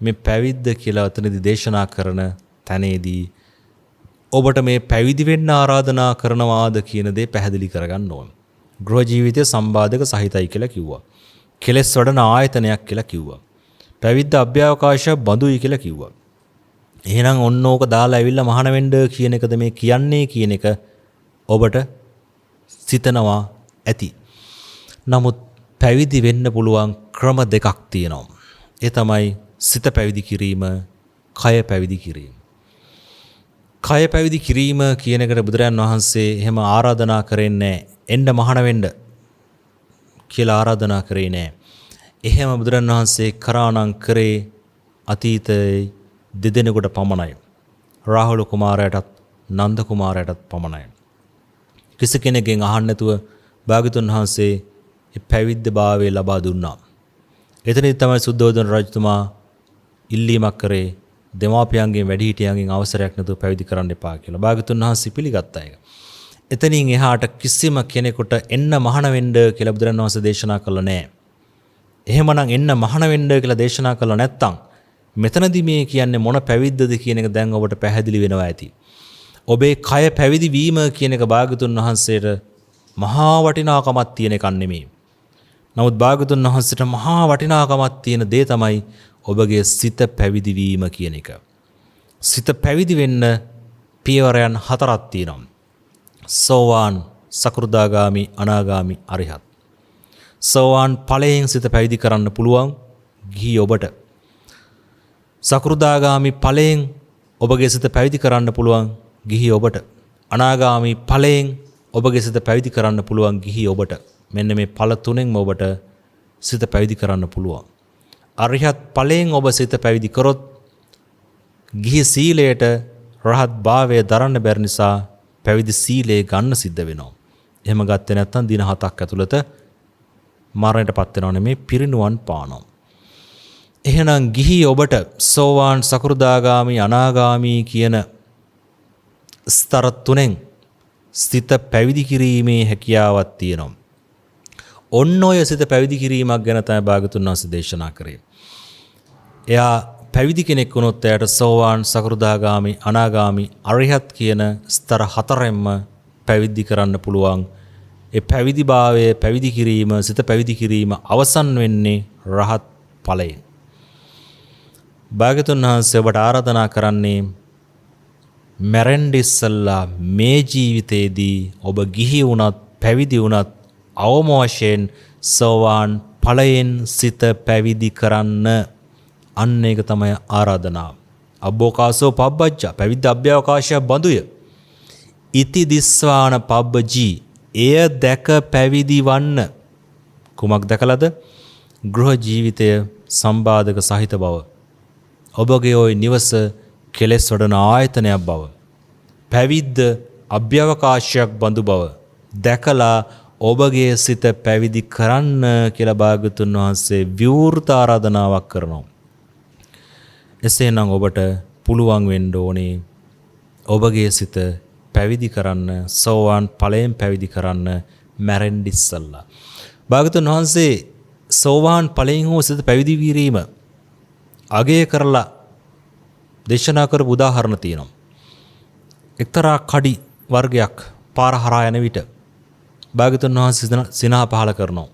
[SPEAKER 1] මේ පැවිද්ද කියලා අතනදී දේශනා කරන තැනේදී ඔබට මේ පැවිදි වෙන්න ආරාධනා කරනවාද කියන දේ පැහැදිලි කරගන්න ඕන. ගෘහ ජීවිතය සම්බාධක සහිතයි කියලා කිව්වා. කෙලෙස් වඩන ආයතනයක් කියලා කිව්වා. පැවිද්ද අභ්‍යවකාශයක් බඳුයි කියලා කිව්වා. එහෙනම් ඔන්න ඕක දාලා ඇවිල්ලා මහාන වෙන්න කියන එකද මේ කියන්නේ කියන එක ඔබට සිතනවා ඇති. නමුත් පැවිදි වෙන්න පුළුවන් ක්‍රම දෙකක් තියෙනවා. ඒ තමයි සිත පැවිදි කිරීම, කය පැවිදි කිරීම. කය පැවිදි කිරීම කියන එකට බුදුරජාන් වහන්සේ එහෙම ආරාධනා කරන්නේ එන්න මහාන වෙන්න කියලා ආරාධනා කරේ නෑ. එහෙම බුදුරජාන් වහන්සේ කරානම් කරේ අතීතයේ දෙදෙනෙකුට පමණයි. රාහුල කුමාරයාටත් නන්ද කුමාරයාටත් පමණයි. කිසි කෙනෙක්ගෙන් අහන්න නැතුව භාග්‍යවතුන් වහන්සේ පැවිද්ද භාවය ලබා දුන්නා. එතනදී තමයි සුද්ධෝදන රජතුමා ඉල්ලීමක් කරේ දෙමාපියන්ගෙන් වැඩිහිටියන්ගෙන් අවසරයක් නැතුව පැවිදි කරන්න එපා කියලා. භාග්‍යතුන් වහන්සේ පිළිගත්තා ඒක. එතනින් එහාට කිසිම කෙනෙකුට එන්න මහාන වෙන්න කියලා බුදුරණන් වහන්සේ දේශනා කළා නෑ. එහෙමනම් එන්න මහාන වෙන්න කියලා දේශනා කළා නැත්තම් මෙතනදී මේ කියන්නේ මොන පැවිද්දද කියන එක දැන් ඔබට පැහැදිලි වෙනවා ඇති. ඔබේ කය පැවිදි වීම කියන එක භාග්‍යතුන් වහන්සේට මහා වටිනාකමක් තියෙන එකක් නෙමෙයි. නමුත් භාග්‍යතුන් වහන්සේට මහා වටිනාකමක් තියෙන දේ තමයි ඔබගේ සිත පැවිදි වීම කියන එක. සිත පැවිදි වෙන්න පියවරයන් 4ක් තියෙනවා. සෝවාන්, සකෘදාගාමි, අනාගාමි, අරිහත්. සෝවාන් ඵලයෙන් සිත පැවිදි කරන්න පුළුවන් ගිහි ඔබට. සකෘදාගාමි ඵලයෙන් ඔබගේ සිත පැවිදි කරන්න පුළුවන් ගිහි ඔබට. අනාගාමි ඵලයෙන් ඔබගේ සිත පැවිදි කරන්න පුළුවන් ගිහි ඔබට. මෙන්න මේ ඵල තුනෙන්ම ඔබට සිත පැවිදි කරන්න පුළුවන්. අරිහත් ඵලයෙන් ඔබ සිත පැවිදි කරොත් ගිහි සීලයට රහත් භාවය දරන්න බැරි නිසා පැවිදි සීලය ගන්න සිද්ධ වෙනවා. එහෙම ගත්තේ නැත්නම් දින 7ක් ඇතුළත මරණයටපත් වෙනව නෙමේ පිරිනුවන් පානවා. එහෙනම් ගිහි ඔබට සෝවාන්, සකෘදාගාමි, අනාගාමි කියන ස්තර තුනෙන් සිත පැවිදි කිරීමේ හැකියාවක් තියෙනවා. ඔන්න ඔය සිත පැවිදි කිරීමක් ගැන තමයි භාගතුන් වහන්සේ දේශනා කරේ. එයා පැවිදි කෙනෙක් වුණොත් එයාට සෝවාන්, සකෘදාගාමි, අනාගාමි, අරිහත් කියන ස්තර 4ෙන්ම පැවිදි කරන්න පුළුවන්. ඒ පැවිදිභාවය පැවිදි කිරීම, සිත පැවිදි කිරීම අවසන් වෙන්නේ රහත් ඵලයෙන්. භාගතුන් වහන්සේ ඔබට ආරාධනා කරන්නේ මැරෙන්න ඉස්සල්ලා මේ ජීවිතේදී ඔබ ගිහි වුණත් පැවිදි වුණත් අවම වශයෙන් සෝවාන් ඵලයෙන් සිත පැවිදි කරන්න. අන්න ඒක තමයි ආරාධනාව. අබ්බෝකාසෝ පබ්බජ්ජා, පැවිද්ද අභ්‍යවකාශය බඳුය. ඉති දිස්වාන පබ්බජී, එය දැක පැවිදි වන්න. කුමක් දැකලාද? ගෘහ ජීවිතය සම්බාධක සහිත බව. ඔබගේ ওই නිවස කෙලෙස් වඩන ආයතනයක් බව. පැවිද්ද අභ්‍යවකාශයක් බඳු බව දැකලා ඔබගේ සිත පැවිදි කරන්න කියලා භාග්‍යතුන් වහන්සේ විවෘත ආරාධනාවක් කරනවා. එසේනම් ඔබට පුළුවන් වෙන්න ඕනේ ඔබගේ සිත පැවිදි කරන්න, සෝවාන් ඵලයෙන් පැවිදි කරන්න මැරෙන්න ඉස්සල්ලා. භාග්‍යතුන් වහන්සේ සෝවාන් ඵලයෙන් හෝ සිත පැවිදි කිරීම අගය කරලා දේශනා කරපු උදාහරණ තියෙනවා. එක්තරා කඩි වර්ගයක් පාර හරහා යන විට භාග්‍යතුන් වහන්සේ සිනහ පහල කරනවා.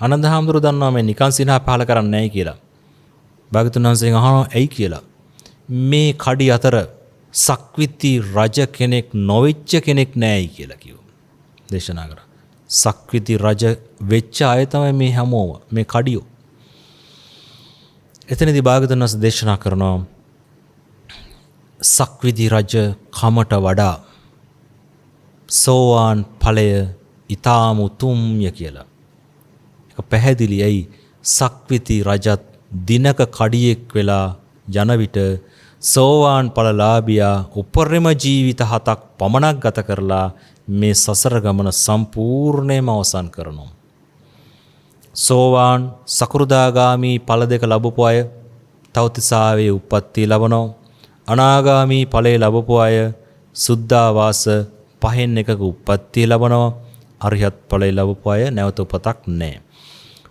[SPEAKER 1] ආනන්ද හාමුදුරුවෝ දන්නවා මේ නිකන් සිනහ පහල කරන්නේ නැහැ කියලා. භාග්‍යතුන් වහන්සේගෙන් අහනවා ඇයි කියලා. මේ කඩි අතර සක්විති රජ කෙනෙක් නොවෙච්ච කෙනෙක් නැහැයි කියලා කිව්වා. දේශනා කරා. සක්විති රජ වෙච්ච අය තමයි මේ හැමෝම, මේ කඩියෝ. එතනදී භාග්‍යතුන් වහන්සේ දේශනා කරනවා සක්විති රජ කමට වඩා සෝවාන් ඵලය ඊටාම උතුම්ය කියලා. ඒක පැහැදිලියි. සක්විති රජත් දිනක කඩියෙක් වෙලා යන විට සෝවාන් ඵලලාභියා උපරිම ජීවිත 7ක් පමණක් ගත කරලා මේ සසර ගමන සම්පූර්ණයෙන්ම අවසන් කරනවා. සෝවාන්, සකෘදාගාමි ඵල දෙක ලැබපු අය තවතිසාවේ උප්පත්ති ලබනවා. අනාගාමි ඵලයේ ලැබපු අය සුද්ධාවාස 5න් එකක උප්පත්ති ලබනවා. අරිහත් ඵලයේ ලැබපු අය නැවත උපතක් නැහැ.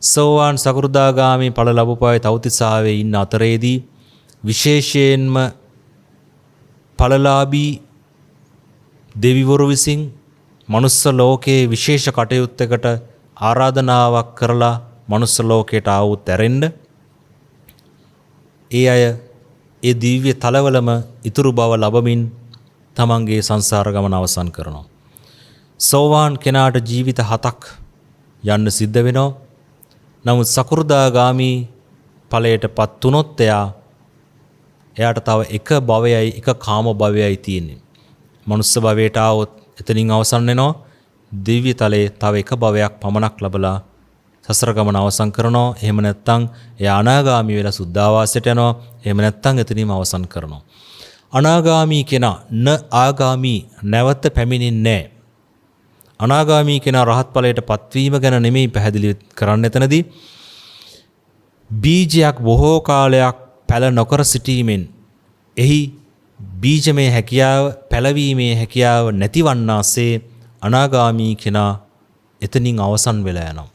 [SPEAKER 1] සෝවාන්, සකෘදාගාමි ඵල ලැබපු අය තවතිසාවේ ඉන්න අතරේදී විශේෂයෙන්ම ඵලලාභී දෙවිවරු විසින් මනුස්ස ලෝකයේ විශේෂ කටයුත්තකට ආරාධනාවක් කරලා මනුස්ස ලෝකයට ආවොත් ඇරෙන්න ඒ අය ඒ දිව්‍ය තලවලම ඉතුරු බව ලැබමින් තමන්ගේ සංසාර ගමන අවසන් කරනවා. සෝවාන් කෙනාට ජීවිත 7ක් යන්න සිද්ධ වෙනවා. නමුත් සකෘදාගාමි ඵලයටපත් වුණොත් එයාට තව එක භවයයි, එක කාම භවයයි තියෙන්නේ. මනුස්ස භවයට ආවොත් එතනින් අවසන් වෙනවා. දිව්‍ය තලයේ තව එක භවයක් පමණක් ලැබලා සසර ගමන අවසන් කරනවා. එහෙම නැත්නම් එයා අනාගාමී වෙලා සුද්ධාවාසයට යනවා. එහෙම නැත්නම් එතනින්ම අවසන් කරනවා. අනාගාමී කෙනා න ආගාමී නැවත පැමිණෙන්නේ නැහැ. අනාගාමී කෙනා රහත් ඵලයට පත්වීම ගැන නෙමෙයි පැහැදිලි කරන්න එතනදී. බීජයක් බොහෝ කාලයක් පැල නොකර සිටීමෙන් එහි බීජමය හැකියාව පැලවීමේ හැකියාව නැතිවන්නාසේ අනාගාමී කෙනා එතනින් අවසන් වෙලා යනවා.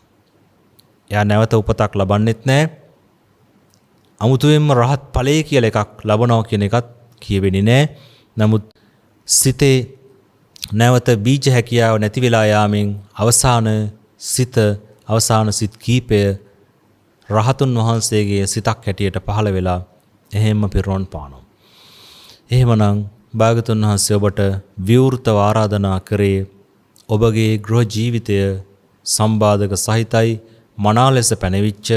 [SPEAKER 1] එයා නැවත උපතක් ලබන්නෙත් නැහැ. අමුතුවෙන්ම රහත් ඵලයේ කියලා එකක් ලබනවා කියන එකත් කියවෙන්නේ නැහැ. නමුත් සිතේ නැවත බීජ හැකියාව නැති වෙලා යාමෙන් අවසාන සිත් කීපය රහතුන් වහන්සේගේ සිතක් හැටියට පහළ වෙලා එහෙම්ම පිරුණන් පානවා. එහෙමනම් භාගතුන් වහන්සේ ඔබට විවෘතව ආරාධනා කරේ ඔබගේ ගෘහ ජීවිතය සම්බාධක සහිතයි මනා ලෙස පැනවිච්ච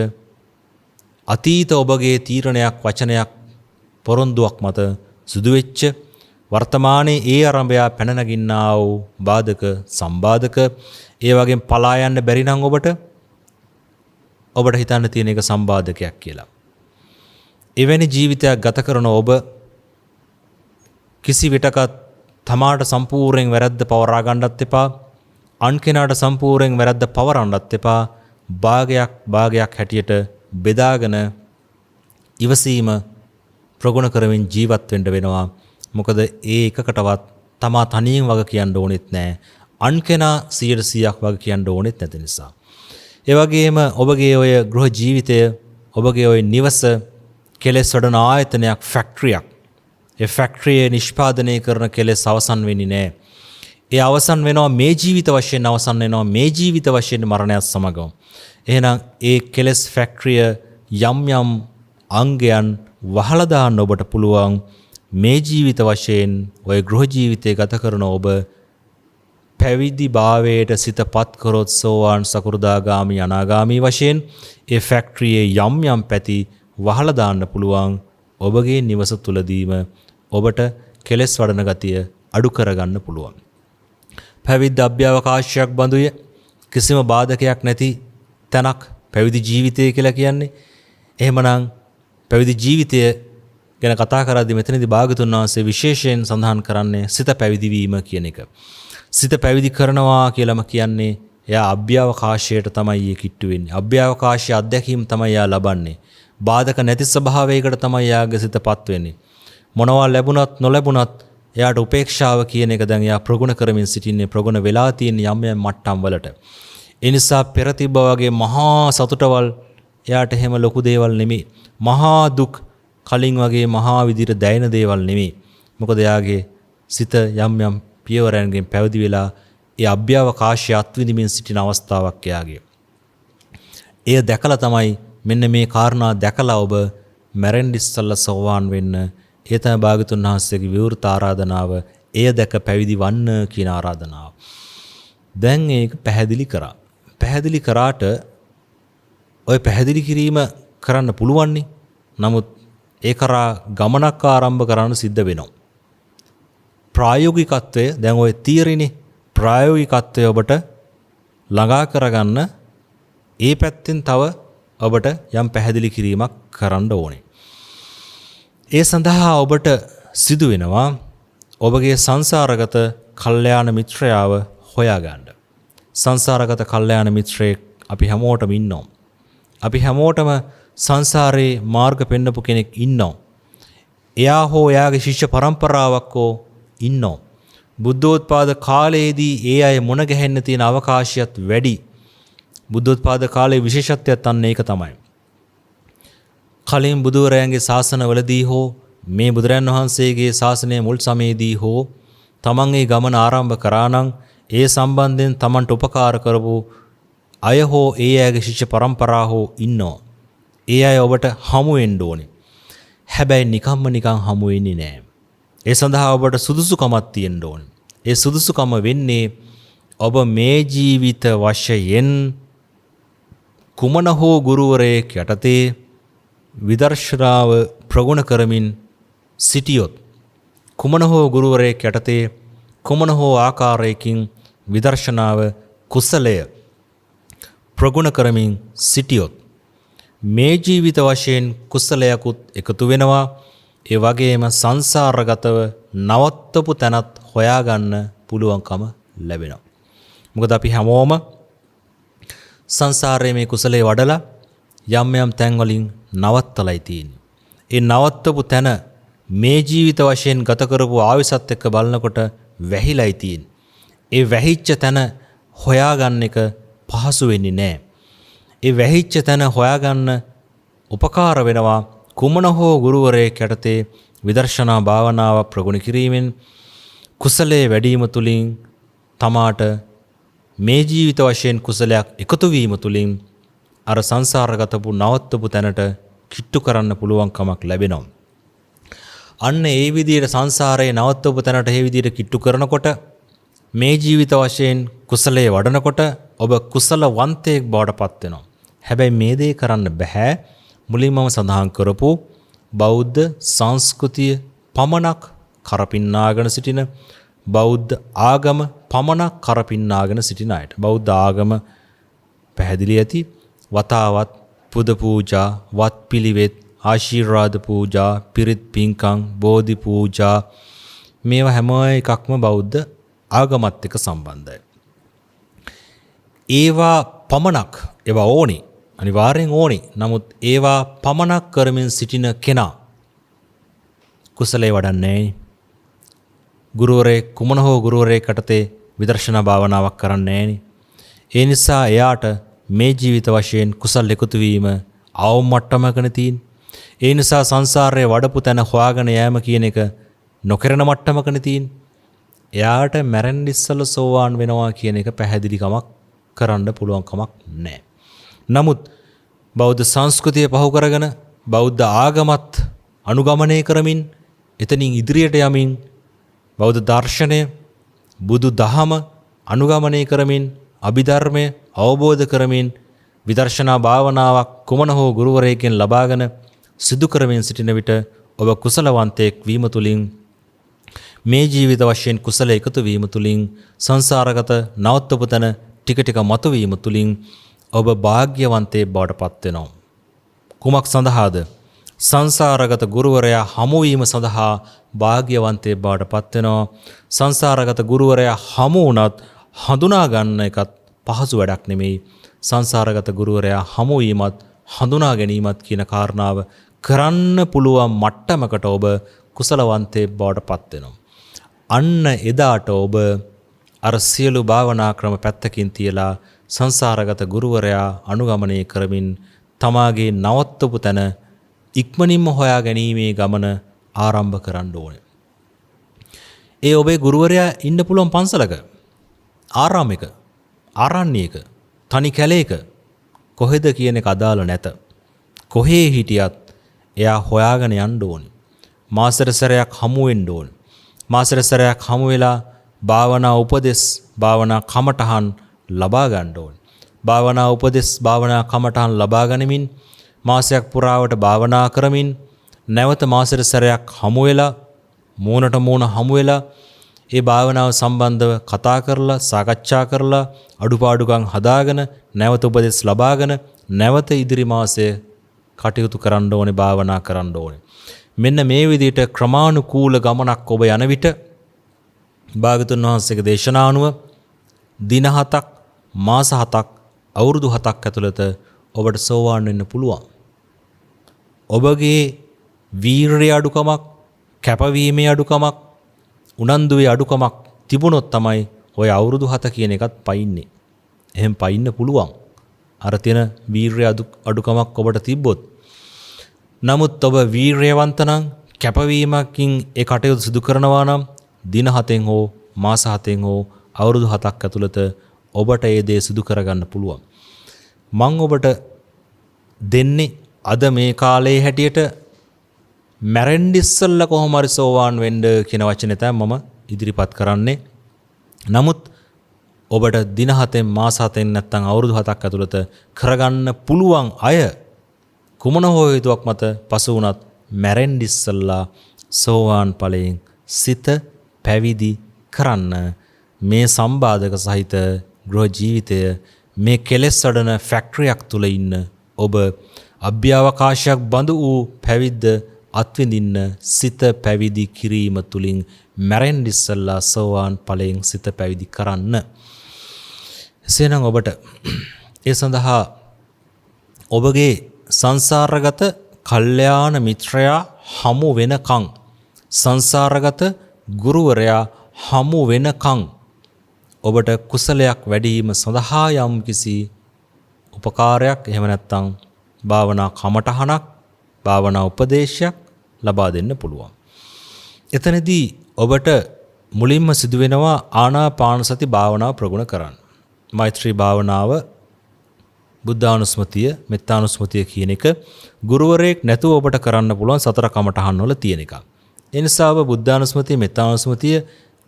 [SPEAKER 1] අතීත ඔබගේ තීරණයක් වචනයක් පොරොන්දුවක් මත සිදු වෙච්ච වර්තමානයේ ඒ ආරම්භය පැන නගින්නා වූ බාධක සම්බාධක ඒ වගේම පලා යන්න බැරි නම් ඔබට හිතන්න තියෙන එක සම්බාධකයක් කියලා. එවැනි ජීවිතයක් ගත කරන ඔබ කිසි විටකත් තමාට සම්පූර්ණයෙන් වැරද්ද පවරා ගන්නත් එපා. අන් කෙනාට සම්පූර්ණයෙන් වැරද්ද පවරන්නත් එපා. භාගයක් හැටියට බෙදාගෙන ඉවසීම ප්‍රගුණ කරමින් ජීවත් වෙන්න වෙනවා. මොකද ඒ එකකටවත් තමා තනියෙන් වග කියන්න ඕනෙත් නැහැ. අන් කෙනා 100%ක් වග කියන්න ඕනෙත් නැති නිසා. ඒ වගේම ඔබගේ ඔය ගෘහ ජීවිතය ඔබගේ ඔය නිවස කෙලෙස් වඩන ආයතනයක් ෆැක්ටරියක්. ඒ ෆැක්ටරියේ නිෂ්පාදනය කරන කෙලෙස් අවසන් වෙන්නේ නැහැ. ඒ අවසන් වෙනවා මේ ජීවිත වශයෙන් අවසන් වෙනවා මේ ජීවිත වශයෙන් මරණයත් සමගම. එහෙනම් ඒ කෙලෙස් ෆැක්ටරිය යම් යම් අංගයන් වහලා දාන්න ඔබට පුළුවන්. මේ ජීවිත වශයෙන් ඔය ගෘහ ජීවිතය ගත කරන ඔබ පැවිදි භාවයට සිතපත් කරොත් සෝවාන් සකෘදාගාමි අනාගාමි වශයෙන් ඒ ෆැක්ටරියේ යම් පැති වහලා දාන්න පුළුවන්. ඔබගේ නිවස තුලදීම ඔබට කෙලෙස් වඩන ගතිය අඩු කරගන්න පුළුවන්. පැවිද්ද අභ්‍යවකාශයක් බඳුය කිසිම බාධකයක් නැති තැනක් පැවිදි ජීවිතය කියලා කියන්නේ. එහෙමනම් පැවිදි ජීවිතය ගැන කතා කරද්දී මෙතනදී භාගතුන් වහන්සේ විශේෂයෙන් සඳහන් කරන්නේ සිත පැවිදි වීම කියන එක. සිත පැවිදි කරනවා කියලාම කියන්නේ එයා අභ්‍යවකාශයට තමයි කිට්ටු වෙන්නේ. අභ්‍යවකාශයේ අත්දැකීම් තමයි එයා ලබන්නේ. බාධක නැති ස්වභාවයකට තමයි එයාගේ සිතපත් වෙන්නේ. මොනවා ලැබුණත් නොලැබුණත් එයාට උපේක්ෂාව කියන එක දැන් එයා ප්‍රගුණ කරමින් සිටින්නේ ප්‍රගුණ වෙලා තියෙන යම් මට්ටම් වලට. ඒ නිසා පෙර තිබ්බ වගේ මහා සතුටවල් එයාට එහෙම ලොකු දේවල් නෙමෙයි. මහා දුක් කලින් වගේ මහා විදිහට දැයෙන දේවල් නෙමෙයි. මොකද එයාගේ සිත යම් පියවරයන්ගෙන් පැවිදි වෙලා ඒ අභ්‍යවකාශය අත්විඳිමින් සිටින අවස්ථාවක් එයාගේ. එය දැකලා තමයි මෙන්න මේ කාරණා දැකලා ඔබ මැරෙන්න ඉස්සෙල්ලා සෝවාන් වෙන්න. ඒ තමයි භාගතුන් වහන්සේගේ විවෘත ආරාධනාව. එය දැක පැවිදි වන්න කියන ආරාධනාව. දැන් ඒක පැහැදිලි කරා. පැහැදිලි කරාට ඔය පැහැදිලි කිරීම කරන්න පුළුවන්නේ. නමුත් ඒ කරා ගමනක් ආරම්භ කරන්න සිද්ධ වෙනවා. ප්‍රායෝගිකත්වය දැන් ඔය තීරිනේ ප්‍රායෝගිකත්වය ඔබට ළඟා කරගන්න ඒ පැත්තෙන් තව ඔබට යම් පැහැදිලි කිරීමක් කරන්න ඕනේ. ඒ සඳහා ඔබට සිදු වෙනවා ඔබගේ සංසාරගත කල්යාණ මිත්‍රයාව හොයාගන්න. සංසාරගත කල්යාණ මිත්‍රයෙක් අපි හැමෝටම ඉන්නවා. අපි හැමෝටම සංසාරේ මාර්ග පෙන්නපු කෙනෙක් ඉන්නවා. එයා හෝ එයාගේ ශිෂ්‍ය පරම්පරාවක් හෝ ඉන්නවා. බුද්ධෝත්පාද කාලයේදී ඒ අය මුණ ගැහෙන්න තියෙන අවකාශයත් වැඩි. බුද්ධෝත්පාද කාලයේ විශේෂත්වයක් අන්න ඒක තමයි. කලින් බුදුවරයන්ගේ ශාසනවලදී හෝ මේ බුදුරයන් වහන්සේගේ ශාසනයේ මුල් සමයේදී හෝ තමන් ඒ ගමන ආරම්භ කරා නම් ඒ සම්බන්ධයෙන් තමන්ට උපකාර කරපු අය හෝ ඒ අයගේ ශිෂ්‍ය පරම්පරා හෝ ඉන්නවා. ඒ අය ඔබට හමු වෙන්න ඕනේ. හැබැයි නිකන් හමු වෙන්නේ නැහැ. ඒ සඳහා ඔබට සුදුසුකමක් තියෙන්න ඕනේ. ඒ සුදුසුකම වෙන්නේ ඔබ මේ ජීවිත වශයෙන් කුමන හෝ ගුරුවරයෙක් යටතේ විදර්ශනාව ප්‍රගුණ කරමින් සිටියොත් කුමන හෝ ගුරුවරයෙක් යටතේ කුමන හෝ ආකාරයකින් විදර්ශනාව කුසලය ප්‍රගුණ කරමින් සිටියොත් මේ ජීවිත වශයෙන් කුසලයකුත් එකතු වෙනවා. ඒ වගේම සංසාරගතව නවත්තපු තැනත් හොයාගන්න පුළුවන්කම ලැබෙනවා. මොකද අපි හැමෝම සංසාරයේ මේ කුසලයේ වඩලා යම් තැන් වලින් නවත්තලයි තියෙන්නේ. ඒ නවත්තපු තැන මේ ජීවිත වශයෙන් ගත කරපු ආයුසත් එක්ක බලනකොට වැහිලායි තියෙන්නේ. ඒ වැහිච්ච තැන හොයාගන්න එක පහසු වෙන්නේ නැහැ. ඒ වැහිච්ච තැන හොයාගන්න උපකාර වෙනවා කුමන හෝ ගුරුවරයෙක් යටතේ විදර්ශනා භාවනාව ප්‍රගුණ කිරීමෙන් කුසලයේ වැඩිම තුලින් තමාට මේ ජීවිත වශයෙන් කුසලයක් එකතු වීම තුලින් අර සංසාරගතපු නවත්තපු තැනට කිට්ටු කරන්න පුළුවන්කමක් ලැබෙනවා. අන්න ඒ විදිහට සංසාරයේ නවත්තපු තැනට ඒ විදිහට කිට්ටු කරනකොට මේ ජීවිත වශයෙන් කුසලයේ වඩනකොට ඔබ කුසලවන්තයෙක් බවට පත් වෙනවා. හැබැයි මේ දේ කරන්න බෑ මුලින්ම සඳහන් කරපු බෞද්ධ සංස්කෘතිය පමණක් කරපින්නාගෙන සිටින බෞද්ධ ආගම පමණක් කරපින්නාගෙන සිටින අයට. බෞද්ධ ආගම පැහැදිලි ඇති වතාවත් පුද පූජා, වත් පිළිවෙත්, ආශිර්වාද පූජා, පිරිත් පින්කම්, බෝධි පූජා මේවා හැම එකක්ම බෞද්ධ ආගමත් එක්ක සම්බන්ධයි. ඒවා පමණක් ඒවා ඕනි අනිවාර්යෙන් ඕනි. නමුත් ඒවා පමණක් කරමින් සිටින කෙනා කුසලයේ වඩන්නේ ගුරුවරයෙක් කුමන හෝ ගුරුවරයෙක් යටතේ විදර්ශනා භාවනාවක් කරන්නේ නැහැ. ඒ නිසා එයාට මේ ජීවිත වශයෙන් කුසල් එකතු වීම අවම මට්ටමකන තියෙන. ඒ නිසා සංසාරයේ වඩපු තැන හොයාගෙන යෑම කියන එක නොකරන මට්ටමකන තියෙන. එයාට මැරෙන්න ඉස්සෙල්ලා සෝවාන් වෙනවා කියන එක පැහැදිලි කමක් කරන්න පුළුවන් කමක් නැහැ. නමුත් බෞද්ධ සංස්කෘතිය පහු කරගෙන බෞද්ධ ආගමත් අනුගමනය කරමින් එතනින් ඉදිරියට යමින් බෞද්ධ දර්ශනය බුදු දහම අනුගමනය කරමින් අභිධර්මය අවබෝධ කරමින් විදර්ශනා භාවනාවක් කුමන හෝ ගුරුවරයෙක්ගෙන් ලබාගෙන සිදු කරමින් සිටින විට ඔබ කුසලවන්තයෙක් වීම තුලින් මේ ජීවිත වශයෙන් කුසල එකතු වීම තුලින් සංසාරගත නවත්තපු තැන ටික ටික මතුවීම තුලින් ඔබ වාග්යවන්තයෙක් බවට පත් වෙනවා. කුමක් සඳහාද? සංසාරගත ගුරුවරයා හමු වීම සඳහා වාග්යවන්තයෙක් බවට පත් වෙනවා. සංසාරගත ගුරුවරයා හමු වුණත් හඳුනා ගන්න එකත් පහසු වැඩක් නෙමෙයි. සංසාරගත ගුරුවරයා හමු වීමත් හඳුනා ගැනීමත් කියන කාරණාව කරන්න පුළුවන් මට්ටමකට ඔබ කුසලවන්තයෙක් බවට පත් වෙනවා. අන්න එදාට ඔබ අර සියලු භාවනා ක්‍රම පැත්තකින් තියලා සංසාරගත ගුරුවරයා අනුගමනය කරමින් තමාගේ නවත්තපු තැන ඉක්මනින්ම හොයා ගැනීමේ ගමන ආරම්භ කරන්න ඕනේ. ඒ ඔබේ ගුරුවරයා ඉන්න පුළුවන් පන්සලක, ආරාමයක, ආරණ්‍යයක, තනි කැලේක කොහෙද කියන එක අදාළ නැත. කොහේ හිටියත් එයා හොයාගෙන යන්න ඕනේ. මාසෙට සැරයක් හමු වෙන්න ඕනේ. මාසෙට සැරයක් හමු වෙලා භාවනා උපදෙස්, භාවනා කමටහන් ලබා ගන්න ඕනේ. භාවනා උපදෙස්, භාවනා කමටහන් ලබා ගනිමින් මාසයක් පුරාවට භාවනා කරමින් නැවත මාසෙට සැරයක් හමු වෙලා මූණට මූණ හමු වෙලා ඒ භාවනාව සම්බන්ධව කතා කරලා සාකච්ඡා කරලා අඩුපාඩුකම් හදාගෙන නැවත උපදෙස් ලබාගෙන නැවත ඉදිරි මාසයේ කටයුතු කරන්න ඕනේ, භාවනා කරන්න ඕනේ. මෙන්න මේ විදිහට ක්‍රමානුකූල ගමනක් ඔබ යන විට භාගතුන් වහන්සේගේ දේශනානුව දින 7ක්, මාස 7ක්, අවුරුදු 7ක් ඇතුළත ඔබට සෝවාන් වෙන්න පුළුවන්. ඔබගේ වීරිය අඩුකමක්, කැපවීමේ අඩුකමක්, උනන්දුවේ අඩුකමක් තිබුණොත් තමයි ඔය අවුරුදු 7 කියන එකත් පයින්නේ. එහෙම පයින්න පුළුවන්. අර තියෙන වීරිය අඩුකමක් ඔබට තිබ්බොත්. නමුත් ඔබ වීරියවන්ත නම් කැපවීමකින් ඒ කටයුතු සිදු කරනවා නම් දින 7න් හෝ මාස 7න් හෝ අවුරුදු 7ක් ඇතුළත ඔබට ඒ දේ සිදු කරගන්න පුළුවන්. මම ඔබට දෙන්නේ අද මේ කාලේ හැටියට මැරෙන්න ඉස්සෙල්ලා කොහොම හරි සෝවාන් වෙන්න කියන වචනේ තමයි මම ඉදිරිපත් කරන්නේ. නමුත් ඔබට දින 7න් මාස 7න් නැත්නම් අවුරුදු 7ක් ඇතුළත කරගන්න පුළුවන් අය කුමන හෝ හේතුවක් මත පසු වුණත් මැරෙන්න ඉස්සෙල්ලා සෝවාන් ඵලයෙන් සිත පැවිදි කරන්න මේ සම්බාධක සහිත ගෘහ ජීවිතය මේ කෙලෙස් අඩන ෆැක්ටරියක් තුල ඉන්න ඔබ අභ්‍යවකාශයක් බඳු වූ පැවිද්ද අත්විඳින්න සිත පැවිදි කිරීම තුලින් මැරෙන්න ඉස්සෙල්ලා සෝවාන් ඵලයෙන් සිත පැවිදි කරන්න. එසේනම් ඔබට ඒ සඳහා ඔබගේ සංසාරගත කල්යාණ මිත්‍රයා හමු වෙනකන් සංසාරගත ගුරුවරයා හමු වෙනකන් ඔබට කුසලයක් වැඩිම සඳහා යම් කිසි උපකාරයක් එහෙම නැත්නම් භාවනා කමටහනක් භාවනා උපදේශයක් ලබා දෙන්න පුළුවන්. එතනදී ඔබට මුලින්ම සිදුවෙනවා ආනාපාන සති භාවනාව ප්‍රගුණ කරන්න. මෛත්‍රී භාවනාව බුද්ධානුස්මතිය මෙත්තානුස්මතිය කියන එක ගුරුවරයෙක් නැතුව ඔබට කරන්න පුළුවන් සතර කමටහන් වල තියෙන එකක්. ඒ නිසා ඔබ බුද්ධානුස්මතිය මෙත්තානුස්මතිය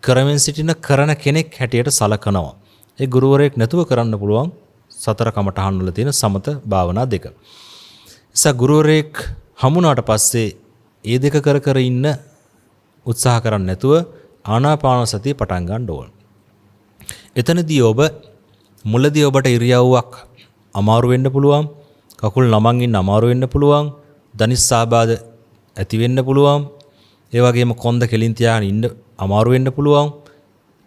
[SPEAKER 1] කරමින් සිටින කරන කෙනෙක් හැටියට සලකනවා. ඒ ගුරුවරයෙක් නැතුව කරන්න පුළුවන් සතර කමටහන් වල තියෙන සමත භාවනා දෙක. නිසා ගුරුවරයෙක් හමුනාට පස්සේ ඒ දෙක කර කර ඉන්න උත්සාහ කරන්නේ නැතුව ආනාපාන සතිය පටන් ගන්න ඕන. එතනදී ඔබ මුලදී ඔබට ඉරියව්වක් අමාරු වෙන්න පුළුවන්. කකුල් නමන් ඉන්න අමාරු වෙන්න පුළුවන්. දනිස් ආබාධ ඇති වෙන්න පුළුවන්. ඒ වගේම කොන්ද කෙලින් තියාගෙන ඉන්න අමාරු වෙන්න පුළුවන්.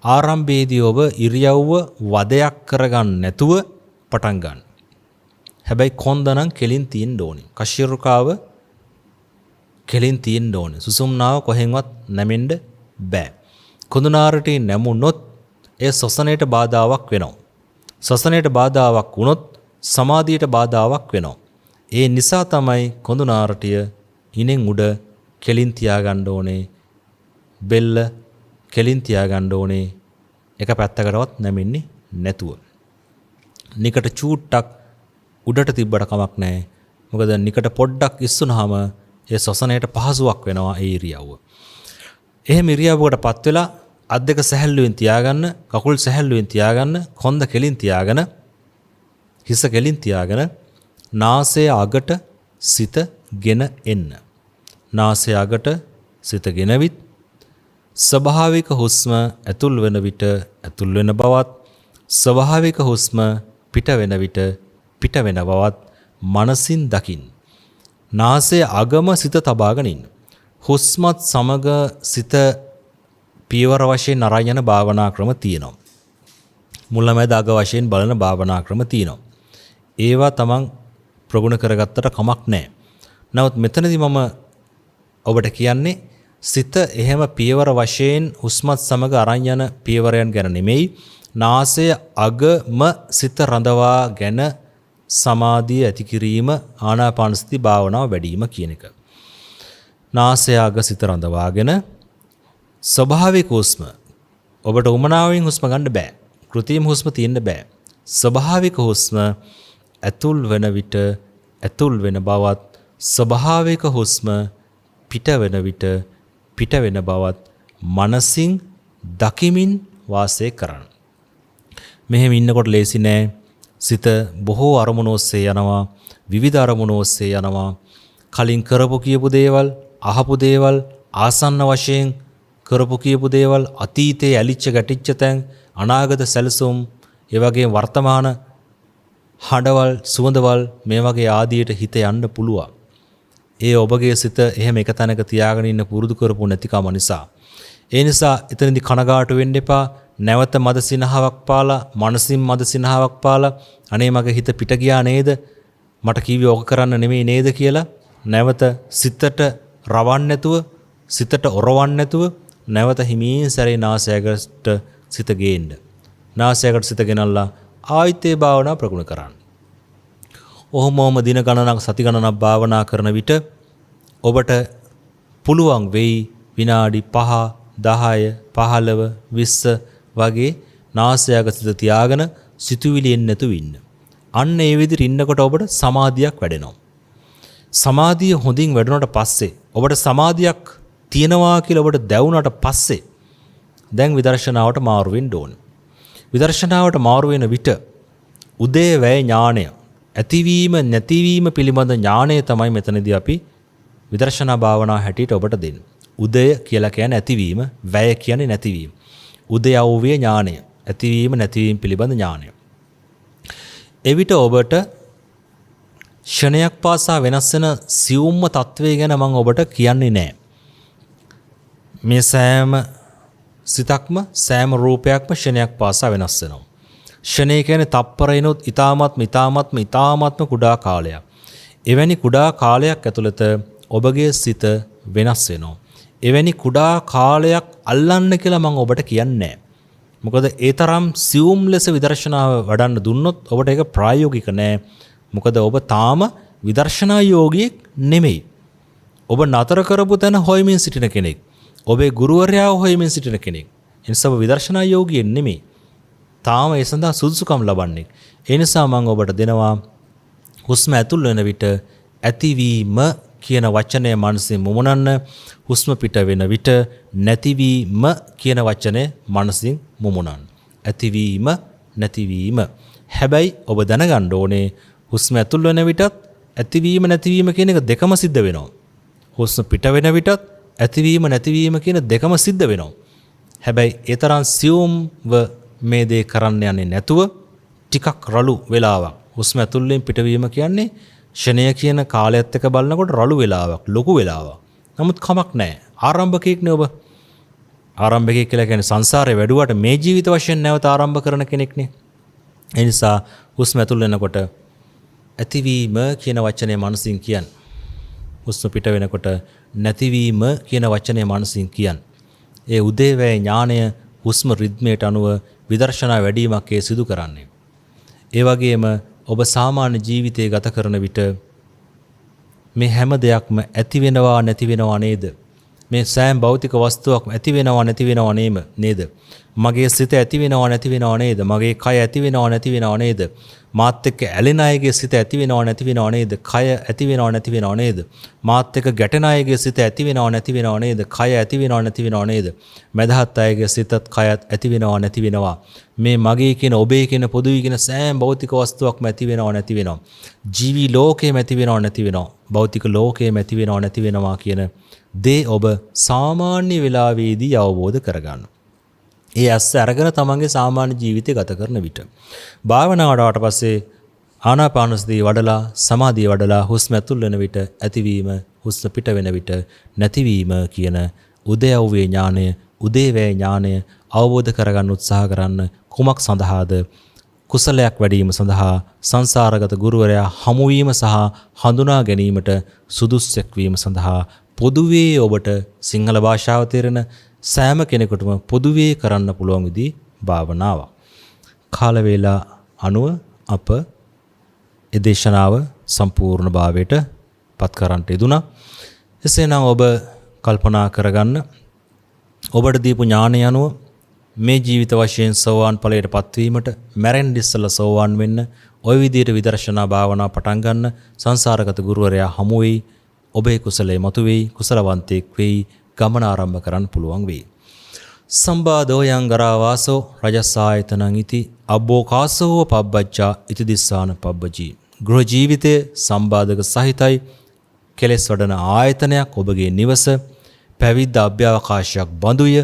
[SPEAKER 1] ආරම්භයේදී ඔබ ඉරියව්ව වදයක් කරගන්න නැතුව පටන් ගන්න. හැබැයි කොන්ද නම් කෙලින් තියෙන්න ඕනේ. කශිරුකාව කෙලින් තියෙන්න ඕනේ. සුසුම්නාව කොහෙන්වත් නැමෙන්න බෑ. කුඳුනාරටේ නැමුණොත් ඒ ශ්වසනයට බාධාවක් වෙනවා. ශ්වසනයට බාධාවක් වුණොත් සමාධියට බාධාවක් වෙනවා. ඒ නිසා තමයි කොඳුනාරටිය ඉනෙන් උඩ කෙලින් තියාගන්න ඕනේ. බෙල්ල කෙලින් තියාගන්න ඕනේ. එක පැත්තකටවත් නැමෙන්නේ නැතුව. නිකට චූට්ටක් උඩට තිබ්බට කමක් නැහැ. මොකද නිකට පොඩ්ඩක් ඉස්සුනහම ඒ ශ්වසනයට පහසුවක් වෙනවා ඒ ඉරියව්ව. එහෙම ඉරියව්වකටපත් වෙලා අත් දෙක සැහැල්ලුවෙන් තියාගන්න, කකුල් සැහැල්ලුවෙන් තියාගන්න, කොන්ද කෙලින් තියාගෙන, හිස කෙලින් තියාගෙන නාසය අගට සිත ගෙන එන්න. නාසය අගට සිත ගෙනවිත් ස්වභාවික හුස්ම ඇතුල් වෙන විට ඇතුල් වෙන බවත්, ස්වභාවික හුස්ම පිට වෙන විට පිට වෙන බවත් මනසින් දකින්න. නාසය අගම සිත තබාගෙන ඉන්න. හුස්මත් සමග සිත පියවර වශයෙන් අරන් යන භාවනා ක්‍රම තියෙනවා. මුලමැද අග වශයෙන් බලන භාවනා ක්‍රම තියෙනවා. ඒවා තමන් ප්‍රගුණ කරගත්තට කමක් නැහැ. නමුත් මෙතනදී මම ඔබට කියන්නේ සිත එහෙම පියවර වශයෙන් හුස්මත් සමග අරන් යන පියවරයන් ගැන නෙමෙයි. නාසය අගම සිත රඳවාගෙන සමාධිය ඇති කිරීම ආනාපානසති භාවනාව වැඩිම කියන එක. නාසය අග සිත රඳවාගෙන ස්වභාවික හුස්ම ඔබට උමනාවෙන් හුස්ම ගන්න බෑ. කෘත්‍රිම හුස්ම තියෙන්න බෑ. ස්වභාවික හුස්ම ඇතුල් වෙන විට ඇතුල් වෙන බවත්, ස්වභාවික හුස්ම පිට වෙන විට පිට වෙන බවත් මනසින් දකිමින් වාසය කරන්න. මෙහෙම ඉන්නකොට ලේසි නෑ. සිත බොහෝ අරමුණු ඔස්සේ යනවා, විවිධ අරමුණු ඔස්සේ යනවා. කලින් කරපු කියපු දේවල්, අහපු දේවල්, ආසන්න වශයෙන් කරපු කියපු දේවල්, අතීතයේ ඇලිච්ච ගැටිච්ච තැන්, අනාගත සැලසුම්, ඒ වගේ වර්තමාන හඬවල්, සුවඳවල් මේ වගේ ආදියට හිත යන්න පුළුවන්. ඒ ඔබගේ සිත එහෙම එක තැනක තියාගෙන ඉන්න පුරුදු කරපු නැතිකම නිසා. ඒ නිසා එතනදී කනගාටු වෙන්න එපා. නැවත මද සිනහාවක් පාලා, මනසින් මද සිනහාවක් පාලා, අනේ මගේ හිත පිට ගියා නේද? මට කිව්වේ ඕක කරන්න නෙමෙයි නේද කියලා නැවත සිතට රවන්න නැතුව, සිතට ඔරවන්න නැතුව නැවත හිමීන් සැරේ නාසයකට සිත ගේන්න. නාසයකට සිත ගෙනල්ලා ආයතේ භාවනා ප්‍රගුණ කරන්න. ඔහොමම දින ගණනක්, සති ගණනක් භාවනා කරන විට ඔබට පුළුවන් වෙයි විනාඩි 5, 10, 15, 20 වගේ නාසයක සිත තියාගෙන සිතුවිලි එන්නේ නැතුව ඉන්න. අන්න ඒ විදිහට ඉන්නකොට ඔබට සමාධියක් වැඩෙනවා. සමාධිය හොඳින් වැඩුණාට පස්සේ, ඔබට සමාධියක් තියෙනවා කියලා ඔබට දැවුණාට පස්සේ දැන් විදර්ශනාවට මාරු වෙන්න ඕන. විදර්ශනාවට මාරු වෙන විට උදේවැය ඥාණය, ඇතිවීම නැතිවීම පිළිබඳ ඥාණය තමයි මෙතනදී අපි විදර්ශනා භාවනා හැටියට ඔබට දෙන්නේ. උදය කියලා කියන්නේ ඇතිවීම, වැය කියන්නේ නැතිවීම. උදයව්‍ය ඥාණය, ඇතිවීම නැතිවීම පිළිබඳ ඥාණය. එවිට ඔබට ක්ෂණයක් පාසා වෙනස් වෙන සියුම්ම තත්වය ගැන මම ඔබට කියන්නේ නැහැ. මේ සෑම සිතක්ම, සෑම රූපයක්ම ක්ෂණයක් පාසා වෙනස් වෙනවා. ක්ෂණය කියන්නේ තප්පරයනොත් ඊ타ත්ම කුඩා කාලයක්. එවැනි කුඩා කාලයක් ඇතුළත ඔබගේ සිත වෙනස් වෙනවා. එවැනි කුඩා කාලයක් අල්ලන්න කියලා මම ඔබට කියන්නේ නැහැ. මොකද ඒ තරම් සියුම් ලෙස විදර්ශනාව වඩන්න දුන්නොත් ඔබට ඒක ප්‍රායෝගික නෑ. මොකද ඔබ තාම විදර්ශනා යෝගියෙක් නෙමෙයි. ඔබ නතර කරපු තැන හොයමින් සිටින කෙනෙක්. ඔබේ ගුරුවරයාව හොයමින් සිටින කෙනෙක්. ඒ නිසා ඔබ විදර්ශනා යෝගියෙක් නෙමෙයි. තාම ඒ සඳහා සුදුසුකම් ලබන්නේ. ඒ නිසා මම ඔබට දෙනවා හුස්ම ඇතුල් වෙන විට ඇතිවීම කියන වචනය මනසින් මුමුණන්න. හුස්ම පිට වෙන විට නැතිවීම කියන වචනය මනසින් මුමුණන්න. ඇතිවීම නැතිවීම. හැබැයි ඔබ දැනගන්න ඕනේ හුස්ම ඇතුල් වෙන විටත් ඇතිවීම නැතිවීම කියන එක දෙකම සිද්ධ වෙනවා. හුස්ම පිට වෙන විටත් ඇතිවීම නැතිවීම කියන දෙකම සිද්ධ වෙනවා. හැබැයි ඒ තරම් සියුම්ව මේ දේ කරන්න යන්නේ නැතුව ටිකක් රළු වෙලාවක් හුස්ම ඇතුල්ෙන් පිටවීම කියන්නේ ෂණය කියන කාලයත් එක්ක බලනකොට රළු වෙලාවක්, ලොකු වෙලාවක්. නමුත් කමක් නැහැ. ආරම්භකයෙක්නේ ඔබ. ආරම්භකයෙක් කියලා කියන්නේ සංසාරේ වැඩුවට මේ ජීවිත වශයෙන් නැවත ආරම්භ කරන කෙනෙක්නේ. ඒ නිසා හුස්ම ඇතුල් වෙනකොට ඇතිවීම කියන වචනේ මනසින් කියන්න. හුස්ම පිට වෙනකොට නැතිවීම කියන වචනේ මනසින් කියන්න. ඒ උදේවැය ඥානය හුස්ම රිද්මයට අනුව විදර්ශනා වැඩිවීමක් සිදු කරන්නේ. ඒ වගේම ඔබ සාමාන්‍ය ජීවිතය ගත කරන විට මේ හැම දෙයක්ම ඇති වෙනවා නැති වෙනවා නේද? මේ සෑම භෞතික වස්තුවක්ම ඇති වෙනවා නැති වෙනවා නේද? මගේ සිත ඇති වෙනවා නැති වෙනවා නේද? මගේ කය ඇති වෙනවා නැති වෙනවා නේද? මාත් එක්ක ඇලෙන අයගේ සිත ඇති වෙනවා නැති වෙනවා නේද? කය ඇති වෙනවා නැති වෙනවා නේද? මාත් එක්ක ගැටෙන අයගේ සිත ඇති වෙනවා නැති වෙනවා නේද? කය ඇති වෙනවා නැති වෙනවා නේද? මදහත් අයගේ සිතත් කයත් ඇති වෙනවා නැති වෙනවා. මේ මගේ කියන ඔබේ කියන පොදුයි කියන සෑම භෞතික වස්තුවක්ම ඇති වෙනවා නැති වෙනවා. ජීවි ලෝකෙම ඇති වෙනවා නැති වෙනවා. භෞතික ලෝකෙම ඇති වෙනවා නැති වෙනවා කියන දේ ඔබ සාමාන්‍ය වෙලාවේදී අවබෝධ කරගන්න. ඒ ඇස්ස අරගෙන තමන්ගේ සාමාන්‍ය ජීවිතය ගත කරන විට භාවනාවට ආවට පස්සේ ආනාපානසතිය වඩලා සමාධිය වඩලා හුස්ම ඇතුල් වෙන විට ඇතිවීම හුස්ම පිට වෙන විට නැතිවීම කියන උදයව්වේ ඥානය උදේවැය ඥානය අවබෝධ කරගන්න උත්සාහ කරන්න. කුමක් සඳහාද? කුසලයක් වැඩිම සඳහා සංසාරගත ගුරුවරයා හමුවීම සහ හඳුනා ගැනීමට සුදුස්සෙක් වීම සඳහා පොදුවේ ඔබට සිංහල භාෂාව තේරෙන සෑම කෙනෙකුටම පොදුවේ කරන්න පුළුවන් විදිහේ භාවනාවක්. කාල වේලා අනුව අප ඒ දේශනාව සම්පූර්ණ භාවයට පත් කරන්නට යෙදුණා. එසේනම් ඔබ කල්පනා කරගන්න ඔබට දීපු ඥානය අනුව මේ ජීවිත වශයෙන් සෝවාන් ඵලයට පත්වීමට මැරෙන්න ඉස්සෙල්ලා සෝවාන් වෙන්න ওই විදිහට විදර්ශනා භාවනා පටන් ගන්න සංසාරගත ගුරුවරයා හමු වෙයි. ඔබේ කුසලයේ මතුවේයි. කුසලවන්තයෙක් වෙයි. ගමන ආරම්භ කරන්න පුළුවන් වෙයි. සම්බාධෝ යං ගරාවාසෝ රජසායතනං ඉති අබ්බෝකාසෝ පබ්බජ්ජා ඉති දිස්සාන පබ්බජී. ගෘහ ජීවිතයේ සම්බාධක සහිතයි. කෙලෙස් වඩන ආයතනයක් ඔබගේ නිවස. පැවිද්ද අභ්‍යවකාශයක් බඳුය.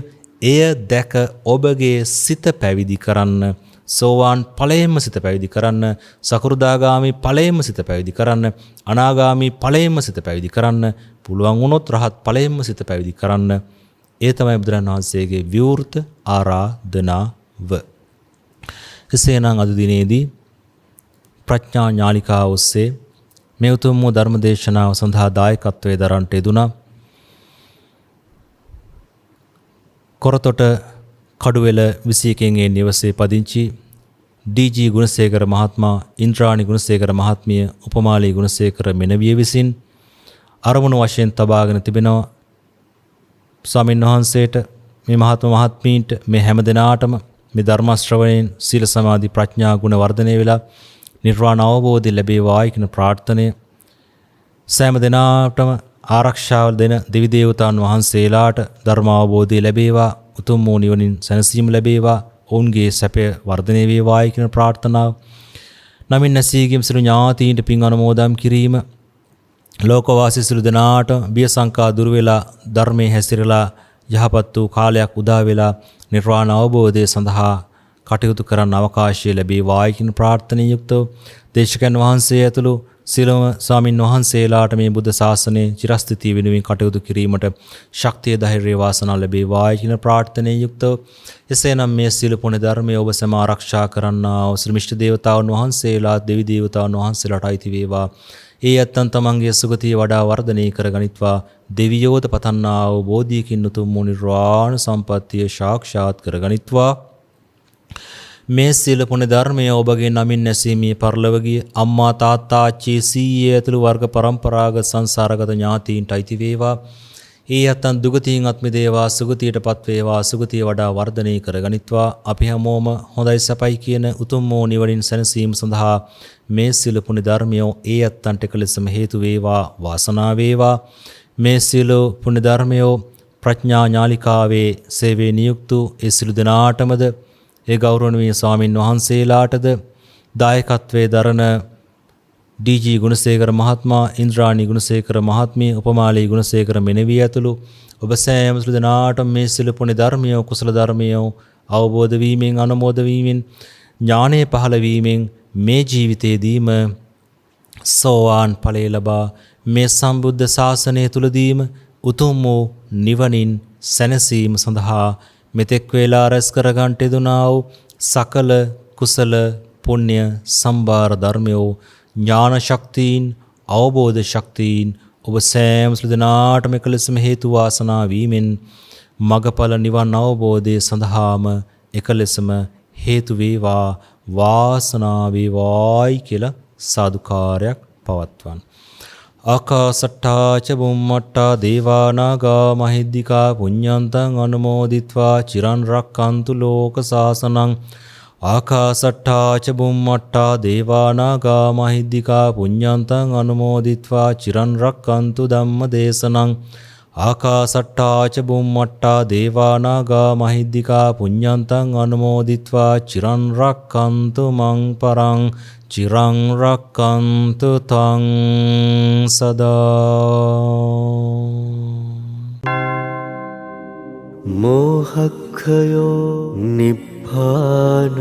[SPEAKER 1] එය දැක ඔබගේ සිත පැවිදි කරන්න, සෝවාන් ඵලයෙන්ම සිත පැවිදි කරන්න, සකෘදාගාමි ඵලයෙන්ම සිත පැවිදි කරන්න, අනාගාමි ඵලයෙන්ම සිත පැවිදි කරන්න, පුළුවන් වුණොත් රහත් ඵලයෙන්ම සිත පැවිදි කරන්න. ඒ තමයි බුදුරන් වහන්සේගේ විවෘත ආරාධනාව. එසේනම් අද දිනේදී ප්‍රඥා ඥාලිකාව ඔස්සේ මේ උතුම් වූ ධර්ම දේශනාව සඳහා දායකත්වයේ දරන්නට යෙදුණා. කොරතොට කඩුවෙල 21 නිවසේ පදිංචි ඩී.ජී. ගුණසේකර මහත්මයා, ඉන්ද්‍රාණි ගුණසේකර මහත්මිය, උපමාලී ගුණසේකර මෙනවිය විසින් අරමුණු වශයෙන් තබාගෙන තිබෙනවා. ස්වාමීන් වහන්සේට මේ මහත්මීන්ට මේ හැම දිනාටම මේ ධර්ම ශ්‍රවණයෙන් සීල සමාධි ප්‍රඥා ගුණ වර්ධනය වෙලා නිර්වාණ අවබෝධය ලැබේවායි කියන ප්‍රාර්ථනය සෑම දිනාටම ආරක්ෂාව දෙන දෙවි දේවතාවුන් වහන්සේලාට ධර්ම අවබෝධය ලැබේවා. උතුම් වූ නිවනින් සැනසීම ලැබේවා. ඔවුන්ගේ සැපය වර්ධනය වේවායි කියන ප්‍රාර්ථනාව. නමින් නැසීගියම් සිළු ඥාතීන්ට පින් අනුමෝදම් කිරීම. ලෝකවාසී සිළු දෙනාට බිය සංකා දුර වෙලා ධර්මයේ හැසිරලා යහපත් වූ කාලයක් උදා වෙලා නිර්වාණ අවබෝධය සඳහා කටයුතු කරන්න අවකාශය ලැබේවායි කියන ප්‍රාර්ථනාවෙන් යුක්තව දේශකයන් වහන්සේ ඇතුළු සියලුම ස්වාමින් වහන්සේලාට මේ බුද්ධ ශාසනයේ චිරස්ථිතිය වෙනුවෙන් කටයුතු කිරීමට ශක්තිය ධෛර්ය වාසනාව ලැබේවායි කියන ප්‍රාර්ථනාවෙන් යුක්තව එසේනම් මේ සීල පුණ්‍ය ධර්මයේ ඔබ සම ආරක්ෂා කරන්නා වූ ශ්‍රේෂ්ඨ දේවතාවුන් වහන්සේලා දෙවි දේවතාවුන් වහන්සේලාට අයිති වේවා. ඒ ඇත්තන් තමන්ගේ සුගතිය වඩා වර්ධනය කරගනිත්වා දෙවියෝද පතන්නා වූ බෝධියකින් උතුම් වූ නිර්වාණ සම්පත්තිය සාක්ෂාත් කරගනිත්වා. මේ සීල පුණ්‍ය ධර්මය ඔබගේ නමින් නැසීමේ පරලොවගිය අම්මා තාත්තා ආච්චි සීයේ ඇතුළු වර්ග පරම්පරාගත සංසාරගත ඥාතීන්ට අයිති වේවා. ඒ අතන් දුගතියින් අත්මි දේවා සුගතියටපත් වේවා සුගතිය වඩා වර්ධනය කරගනිත්වා. අපි හැමෝම හොඳයි සපයි කියන උතුම් වූ නිවනින් සැනසීම සඳහා මේ සීල පුණ්‍ය ධර්මය ඒ අත්තන්ට එකලෙසම හේතු වේවා වාසනාව වේවා. මේ සීල පුණ්‍ය ධර්මය ප්‍රඥා ඥාලිකාවේ සේවයේ නියුක්තු ඒ සිළු දෙනාටමද ඒ ගෞරවනීය ස්වාමින් වහන්සේලාටද දායකත්වයේ දරන ඩී.ජී. ගුණසේකර මහත්මයා, ඉන්ද්‍රාණී ගුණසේකර මහත්මිය, උපමාලී ගුණසේකර මෙනෙවිය ඇතුළු ඔබ සෑම සිළු දෙනාටම මේ සිළු පුණ්‍ය ධර්මය කුසල ධර්මය අවබෝධ වීමෙන් අනුමෝද වීමෙන් ඥානය පහළ වීමෙන් මේ ජීවිතයේදීම සෝවාන් ඵලය ලබා මේ සම්බුද්ධ ශාසනය තුලදීම උතුම් වූ නිවනින් සැනසීම සඳහා මෙතෙක් වේලා රැස් කරගන්ට යෙදුනා වූ සකල කුසල පුණ්‍ය සම්භාර ධර්මයෝ ඥාන ශක්තියින් අවබෝධ ශක්තියින් ඔබ සෑම සිළු දෙනාටම එකලෙසම හේතු වාසනා වීමෙන් මගඵල නිවන් අවබෝධය සඳහාම එකලෙසම හේතු වේවා වාසනා වේවායි කියලා සාදුකාරයක් පවත්වන්න. ආකාසට්ටා ච බුම්මට්ටා දේවා නාග මහිද්దికා පුඤ්ඤන්තං අනුමෝදිත්වා චිරන් රක්칸තු ලෝක සාසනං. ආකාසට්ටා ච බුම්මට්ටා දේවා නාග මහිද්దికා පුඤ්ඤන්තං අනුමෝදිත්වා චිරන් රක්칸තු ධම්ම දේශනං. ආකාසට්ටා ච බුම්මට්ටා දේවා නාග මහිද්దికා පුඤ්ඤන්තං අනුමෝදිත්වා චිරන් රක්칸තු මං පරං චිරං රක්칸තු තං සදා.
[SPEAKER 2] මෝහක්ඛයෝ නිබ්බානං